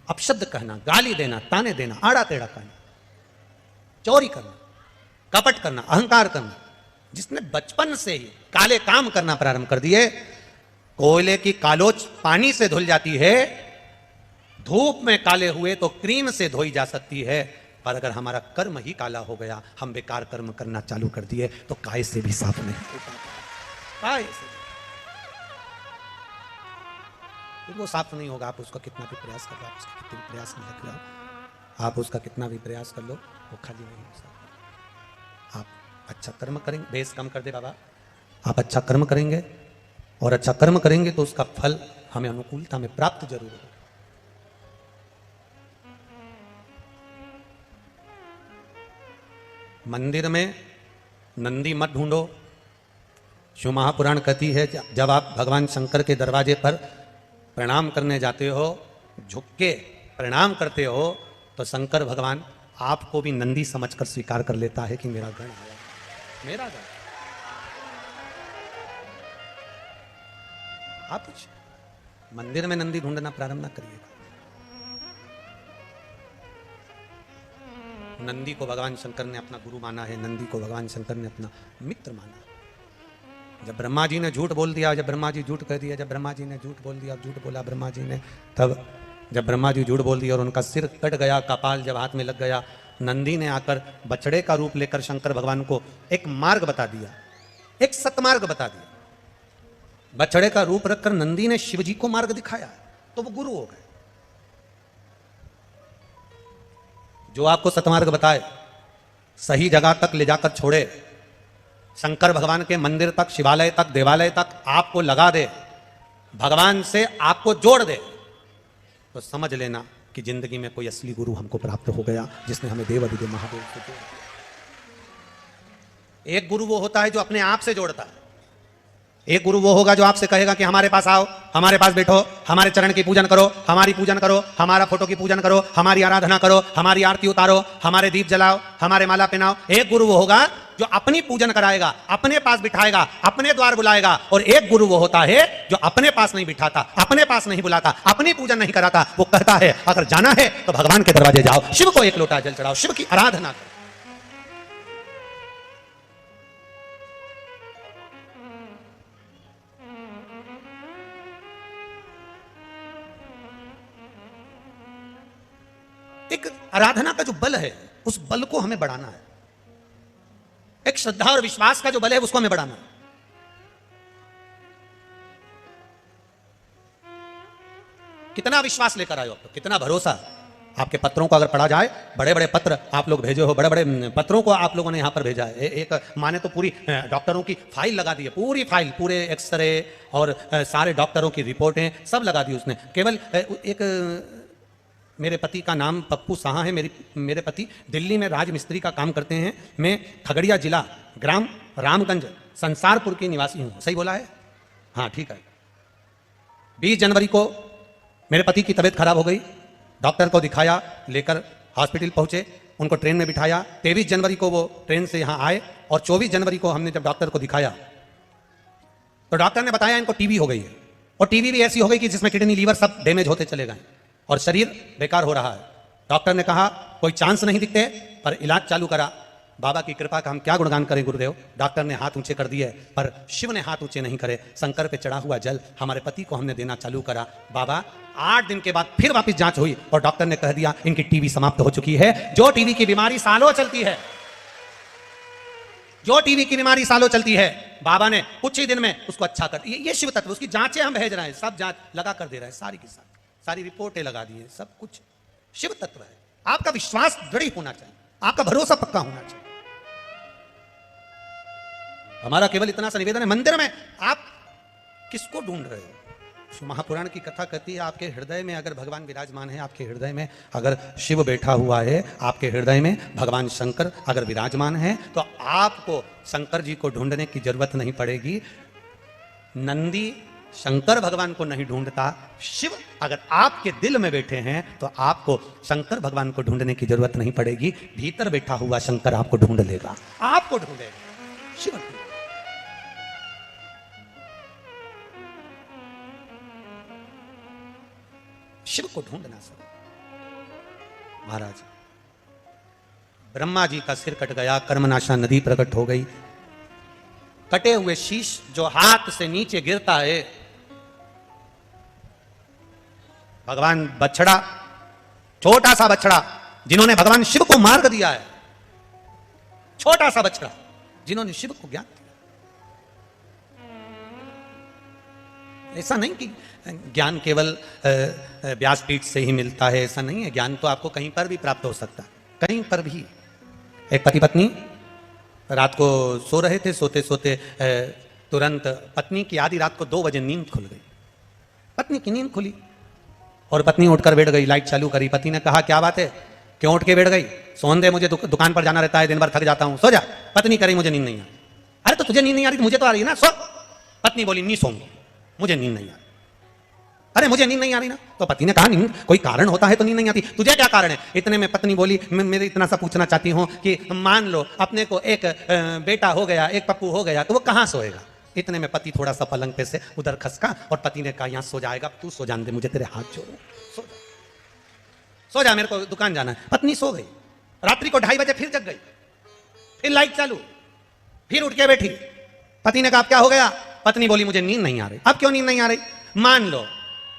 अपशब्द कहना, गाली देना, ताने देना, आड़ा टेढ़ा कहना, चोरी करना, कपट करना, अहंकार करना, जिसने बचपन से ही काले काम करना प्रारंभ कर दिए, कोयले की कालोच पानी से धुल जाती है, धूप में काले हुए तो क्रीम से धोई जा सकती है, पर अगर हमारा कर्म ही काला हो गया, हम बेकार कर्म करना चालू कर दिए, तो काय से भी साफ नहीं हो पाता। काय से फिर वो साफ नहीं होगा। आप उसका कितना भी प्रयास कर लो, आप उसका कितना भी प्रयास नहीं लग रहा, आप उसका कितना भी प्रयास कर लो, वो खाली नहीं हो सकता। आप अच्छा कर्म करेंगे, बेस कम कर दे बाबा, आप अच्छा कर्म करेंगे और अच्छा कर्म करेंगे तो उसका फल हमें अनुकूलता में प्राप्त जरूर होगा। मंदिर में नंदी मत ढूंढो। शिव महापुराण कहती है, जब आप भगवान शंकर के दरवाजे पर प्रणाम करने जाते हो, झुक के प्रणाम करते हो तो शंकर भगवान आपको भी नंदी समझकर स्वीकार कर लेता है कि मेरा गण आया, मेरा गण। आप मंदिर में नंदी ढूंढना प्रारंभ ना करिएगा। नंदी को भगवान शंकर ने अपना गुरु माना है, नंदी को भगवान शंकर ने अपना मित्र माना। जब ब्रह्मा जी ने झूठ बोल दिया, जब ब्रह्मा जी झूठ कह दिया, जब ब्रह्मा जी ने झूठ बोल दिया, झूठ बोला ब्रह्मा जी ने, तब जब ब्रह्मा जी झूठ बोल दिया और उनका सिर कट गया, कपाल जब हाथ में लग गया, नंदी ने आकर बछड़े का रूप लेकर शंकर भगवान को एक मार्ग बता दिया, एक सतमार्ग बता दिया। बछड़े का रूप रखकर नंदी ने शिव जी को मार्ग दिखाया, तो वो गुरु हो गए। जो आपको सतमार्ग बताए, सही जगह तक ले जाकर छोड़े, शंकर भगवान के मंदिर तक, शिवालय तक, देवालय तक आपको लगा दे, भगवान से आपको जोड़ दे, तो समझ लेना कि जिंदगी में कोई असली गुरु हमको प्राप्त हो गया, जिसने हमें देव अधिदेव महादेव से जोड़ दिया। एक गुरु वो होता है जो अपने आप से जोड़ता है। एक गुरु वो होगा जो आपसे कहेगा कि हमारे पास आओ, हमारे पास बैठो, हमारे चरण की पूजन करो, हमारी पूजन करो, हमारा फोटो की पूजन करो, हमारी आराधना करो, हमारी आरती उतारो, हमारे दीप जलाओ, हमारे माला पहनाओ। एक गुरु वो होगा जो अपनी पूजन कराएगा, अपने पास बिठाएगा, अपने द्वार बुलाएगा। और एक गुरु वो होता है जो अपने पास नहीं बिठाता, अपने पास नहीं बुलाता, अपनी पूजन नहीं कराता। वो कहता है अगर जाना है तो भगवान के दरवाजे जाओ, शिव को एक लोटा जल चढ़ाओ, शिव की आराधना करो। एक आराधना का जो बल है, उस बल को हमें बढ़ाना है। एक श्रद्धा और विश्वास का जो बल है, उसको हमें बढ़ाना है। कितना विश्वास लेकर आए हो, कितना भरोसा। आपके पत्रों को अगर पढ़ा जाए, बड़े बड़े पत्र आप लोग भेजे हो, बड़े बड़े पत्रों को आप लोगों ने यहां पर भेजा है। एक माने तो पूरी डॉक्टरों की फाइल लगा दी है, पूरी फाइल, पूरे एक्सरे और सारे डॉक्टरों की रिपोर्टें सब लगा दी उसने। केवल एक मेरे पति का नाम पप्पू साहा है। मेरे पति दिल्ली में राजमिस्त्री का काम करते हैं। मैं खगड़िया जिला, ग्राम रामगंज, संसारपुर की निवासी हूँ। सही बोला है? हाँ ठीक है। 20 जनवरी को मेरे पति की तबीयत खराब हो गई, डॉक्टर को दिखाया, लेकर हॉस्पिटल पहुँचे, उनको ट्रेन में बिठाया। 23 जनवरी को वो ट्रेन से यहाँ आए और 24 जनवरी को हमने जब डॉक्टर को दिखाया तो डॉक्टर ने बताया इनको टीबी हो गई है। और टीबी भी ऐसी हो गई कि जिसमें किडनी, लीवर सब डैमेज होते चले गए और शरीर बेकार हो रहा है। डॉक्टर ने कहा कोई चांस नहीं दिखते, पर इलाज चालू करा। बाबा की कृपा का हम क्या गुणगान करें गुरुदेव। डॉक्टर ने हाथ ऊंचे कर दिए, पर शिव ने हाथ ऊंचे नहीं करे। शंकर पे चढ़ा हुआ जल हमारे पति को हमने देना चालू करा। बाबा 8 दिन के बाद फिर वापस जांच हुई और डॉक्टर ने कह दिया इनकी टीबी समाप्त हो चुकी है। जो टीबी की बीमारी सालों चलती है, जो टीबी की बीमारी सालों चलती है, बाबा ने कुछ ही दिन में उसको अच्छा कर। ये शिव तत्व, उसकी जांचें हम भेज रहे हैं, सब जांच लगा कर दे रहे हैं, सारी की सारी रिपोर्टें लगा दी है, सब कुछ शिव तत्व है। आपका विश्वास दृढ़ होना चाहिए, आपका भरोसा पक्का होना चाहिए। हमारा केवल इतना सा निवेदन है, मंदिर में आप किसको ढूंढ रहे हो? महापुराण की कथा कहती है आपके हृदय में अगर भगवान विराजमान है, आपके हृदय में अगर शिव बैठा हुआ है, आपके हृदय में भगवान शंकर अगर विराजमान है, तो आपको शंकर जी को ढूंढने की जरूरत नहीं पड़ेगी। नंदी शंकर भगवान को नहीं ढूंढता, शिव अगर आपके दिल में बैठे हैं तो आपको शंकर भगवान को ढूंढने की जरूरत नहीं पड़ेगी। भीतर बैठा हुआ शंकर आपको ढूंढ लेगा, आपको ढूंढेगा शिव। शिव को ढूंढना सब। महाराज ब्रह्मा जी का सिर कट गया, कर्मनाशा नदी प्रकट हो गई। कटे हुए शीश जो हाथ से नीचे गिरता है, भगवान बछड़ा, छोटा सा बछड़ा जिन्होंने भगवान शिव को मार्ग दिया है, छोटा सा बछड़ा जिन्होंने शिव को ज्ञान दिया। ऐसा नहीं कि ज्ञान केवल व्यासपीठ से ही मिलता है, ऐसा नहीं है। ज्ञान तो आपको कहीं पर भी प्राप्त हो सकता है, कहीं पर भी। एक पति पत्नी रात को सो रहे थे, सोते सोते तुरंत पत्नी की आधी रात को 2 बजे नींद खुल गई। पत्नी की नींद खुली और पत्नी उठकर बैठ गई, लाइट चालू करी। पति ने कहा क्या बात है, क्यों उठ के बैठ गई? सोन दे, मुझे दुकान पर जाना रहता है, दिन भर थक जाता हूं, सो जा। पत्नी करी मुझे नींद नहीं आ रही। अरे तो तुझे नींद नहीं आ रही, मुझे तो आ रही है ना, सो। पत्नी बोली नहीं सोऊंगी, मुझे नींद नहीं आ रही। अरे मुझे नींद नहीं आ रही ना। तो पति ने कहा नींद कोई कारण होता है तो नींद नहीं आती, तुझे क्या कारण है? इतने में पत्नी बोली मैं मेरे इतना सा पूछना चाहती हूँ कि मान लो अपने को एक बेटा हो गया, एक पप्पू हो गया, तो वो कहाँ सोएगा? इतने में पति थोड़ा सा पलंग पे से उधर खसका और पति ने कहा यहाँ सो जाएगा, तू सो जान दे, मुझे तेरे हाथ जोड़ो, सो जा, मेरे को दुकान जाना है। पत्नी सो गई। रात्रि को 2:30 बजे फिर जग गई, फिर लाइट चालू, फिर उठ के बैठी। पति ने कहा क्या हो गया? पत्नी बोली मुझे नींद नहीं आ रही। अब क्यों नींद नहीं आ रही? मान लो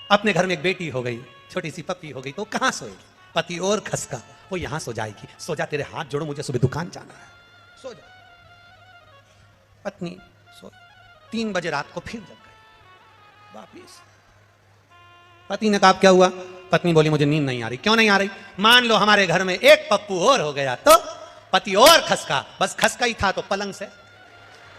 अपने घर में एक बेटी हो गई, छोटी सी पप्पी हो गई, तो कहां सोएगी? पति और खसका, वो यहां सो जाएगी। सो जा, तेरे हाथ जोड़ो, मुझे सुबह दुकान जाना है, सो जा। पत्नी सो 3 बजे रात को फिर जग गई वापिस। पति ने कहा क्या हुआ? पत्नी बोली मुझे नींद नहीं आ रही। क्यों नहीं आ रही? मान लो हमारे घर में एक पप्पू और हो गया, तो पति और खसका, बस खसका ही था तो पलंग से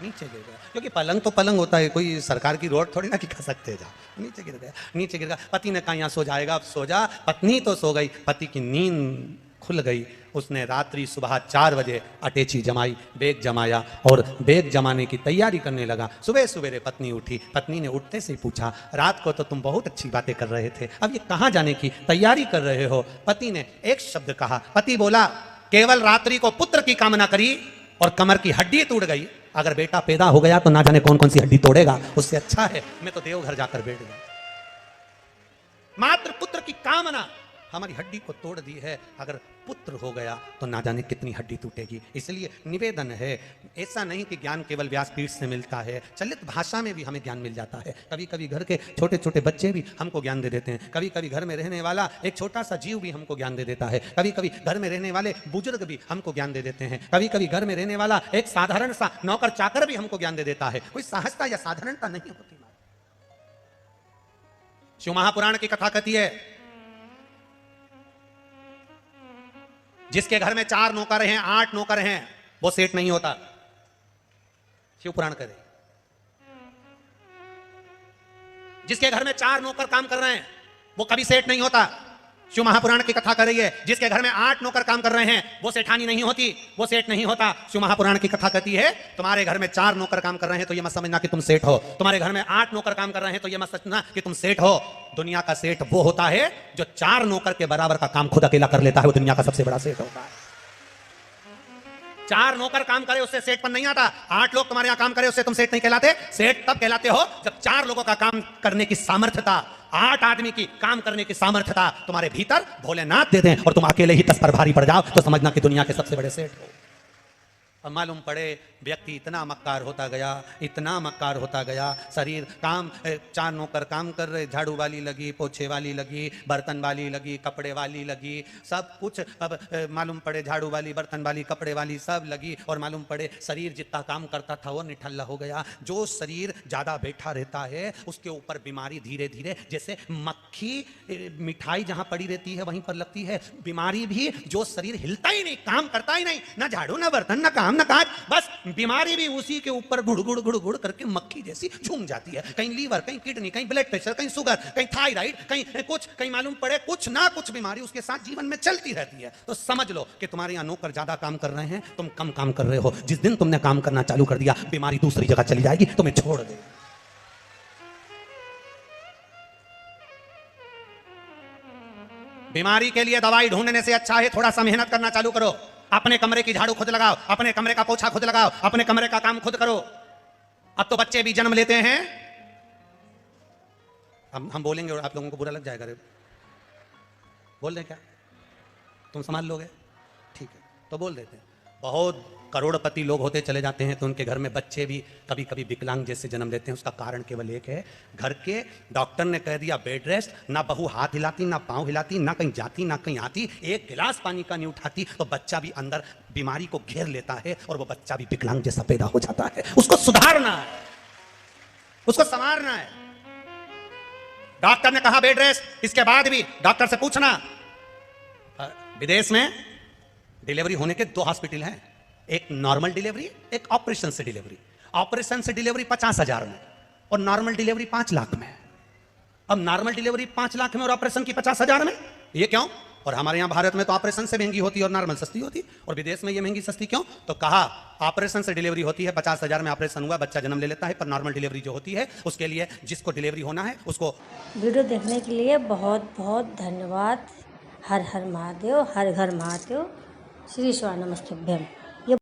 नीचे गिर गया। क्योंकि पलंग तो पलंग होता है, कोई सरकार की रोड थोड़ी ना कि खसकते जा। नीचे गिर गया, नीचे गिर गया। पति ने कहा यहाँ सो जाएगा, अब सो जा। पत्नी तो सो गई, पति की नींद खुल गई। उसने रात्रि सुबह 4 बजे अटैची जमाई, बेग जमाया और बेग जमाने की तैयारी करने लगा। सुबह सवेरे पत्नी उठी। पत्नी ने उठते से ही पूछा रात को तो तुम बहुत अच्छी बातें कर रहे थे, अब ये कहाँ जाने की तैयारी कर रहे हो? पति ने एक शब्द कहा। पति बोला केवल रात्रि को पुत्र की कामना करी और कमर की हड्डी टूट गई। अगर बेटा पैदा हो गया तो ना जाने कौन कौन सी हड्डी तोड़ेगा, उससे अच्छा है मैं तो देवघर जाकर बैठ गया। मात्र पुत्र की कामना हमारी हड्डी को तोड़ दी है। अगर पुत्र हो गया तो ना जाने कितनी हड्डी टूटेगी। इसलिए निवेदन है, ऐसा नहीं कि ज्ञान केवल व्यासपीठ से मिलता है, चलित भाषा में भी हमें ज्ञान मिल जाता है। कभी कभी घर के छोटे छोटे बच्चे भी हमको ज्ञान दे देते हैं। कभी कभी घर में रहने वाला एक छोटा सा जीव भी हमको ज्ञान दे देता है। कभी कभी घर में रहने वाले बुजुर्ग भी हमको ज्ञान दे देते हैं। कभी कभी घर में रहने वाला एक साधारण सा नौकर चाकर भी हमको ज्ञान दे देता है। कोई सहजता या साधारणता नहीं होती। शिव महापुराण की कथा कहती है जिसके घर में 4 नौकर हैं, 8 नौकर हैं, वो सेठ नहीं होता। शिव पुराण करे जिसके घर में 4 नौकर काम कर रहे हैं वो कभी सेठ नहीं होता। शिव महापुराण की कथा कर रही है जिसके घर में 8 नौकर काम कर रहे हैं वो सेठानी नहीं होती, वो सेठ नहीं होता। शिव महापुराण की कथा कहती है तुम्हारे घर में 4 नौकर काम कर रहे हैं तो ये मत समझना कि तुम सेठ हो। तुम्हारे घर में 8 नौकर काम कर रहे हैं तो ये मत समझना कि तुम सेठ हो। दुनिया का सेठ वो होता है जो 4 नौकर के बराबर का काम खुद अकेला कर लेता है, वो दुनिया का सबसे बड़ा सेठ होता है। 4 नौकर काम करे उससे सेठपन नहीं आता। 8 लोग तुम्हारे यहां काम करे उससे तुम सेठ नहीं कहलाते। सेठ तब कहलाते हो जब 4 लोगों का काम करने की सामर्थ्यता, 8 आदमी की काम करने की सामर्थ्यता तुम्हारे भीतर भोलेनाथ दे दें और तुम अकेले ही 10 पर भारी पड़ जाओ तो समझना कि दुनिया के सबसे बड़े सेठ हो। अब मालूम पड़े व्यक्ति इतना मक्कार होता गया, इतना मक्कार होता गया, शरीर काम 4 नौकर काम कर रहे, झाड़ू वाली लगी, पोछे वाली लगी, बर्तन वाली लगी, कपड़े वाली लगी, सब कुछ। अब मालूम पड़े झाड़ू वाली, बर्तन वाली, कपड़े वाली सब लगी और मालूम पड़े शरीर जितना काम करता था वो निठल्ला हो गया। जो शरीर ज़्यादा बैठा रहता है उसके ऊपर बीमारी धीरे धीरे, जैसे मक्खी मिठाई जहाँ पड़ी रहती है वहीं पर लगती है, बीमारी भी जो शरीर हिलता ही नहीं, काम करता ही नहीं, ना झाड़ू ना बर्तन ना काम ना काज, बस बीमारी भी उसी के ऊपर गुड़ गुड़ गुड़ गुड़ करके मक्खी जैसी झूम जाती है। कहीं लीवर, कहीं किडनी, कहीं ब्लड प्रेशर, कहीं शुगर, कहीं थायराइड, कहीं कुछ, कहीं मालूम पड़े कुछ ना कुछ बीमारी उसके साथ जीवन में चलती रहती है। तो समझ लो कि तुम्हारे यहाँ नौकर ज्यादा काम कर रहे हैं, तुम कम काम कर रहे हो। जिस दिन तुमने काम करना चालू कर दिया बीमारी दूसरी जगह चली जाएगी, तुम्हें छोड़ दे। बीमारी के लिए दवाई ढूंढने से अच्छा है थोड़ा सा मेहनत करना चालू करो। अपने कमरे की झाड़ू खुद लगाओ, अपने कमरे का पोछा खुद लगाओ, अपने कमरे का काम खुद करो। अब तो बच्चे भी जन्म लेते हैं, हम बोलेंगे और आप लोगों को बुरा लग जाएगा। बोल दें क्या? तुम संभाल लोगे? ठीक है, तो बोल देते हैं। बहुत करोड़पति लोग होते चले जाते हैं तो उनके घर में बच्चे भी कभी कभी विकलांग जैसे जन्म लेते हैं। उसका कारण केवल एक है, घर के डॉक्टर ने कह दिया बेड रेस्ट, ना बहू हाथ हिलाती, ना पांव हिलाती, ना कहीं जाती ना कहीं आती, एक गिलास पानी का नहीं उठाती, तो बच्चा भी अंदर बीमारी को घेर लेता है और वो बच्चा भी विकलांग जैसा पैदा हो जाता है। उसको सुधारना है, उसको संवारना है। डॉक्टर ने कहा बेड रेस्ट, इसके बाद भी डॉक्टर से पूछना। विदेश में डिलीवरी होने के 2 हॉस्पिटल हैं, एक नॉर्मल डिलीवरी, एक ऑपरेशन से डिलीवरी। ऑपरेशन से डिलीवरी 50,000 में और नॉर्मल डिलीवरी 5 लाख में। अब नॉर्मल डिलीवरी 5 लाख में और ऑपरेशन की 50,000 में, ये क्यों? और हमारे यहाँ भारत में तो ऑपरेशन से महंगी होती है और नॉर्मल सस्ती होती है, और विदेश में ये महंगी सस्ती क्यों? तो कहा ऑपरेशन से डिलीवरी होती है, 50,000 में ऑपरेशन हुआ, बच्चा जन्म ले लेता है, पर नॉर्मल डिलीवरी जो होती है उसके लिए जिसको डिलीवरी होना है उसको। वीडियो देखने के लिए बहुत बहुत धन्यवाद। हर हर महादेव, हर घर महादेव। श्री शिवा नमस्तुभ्यम।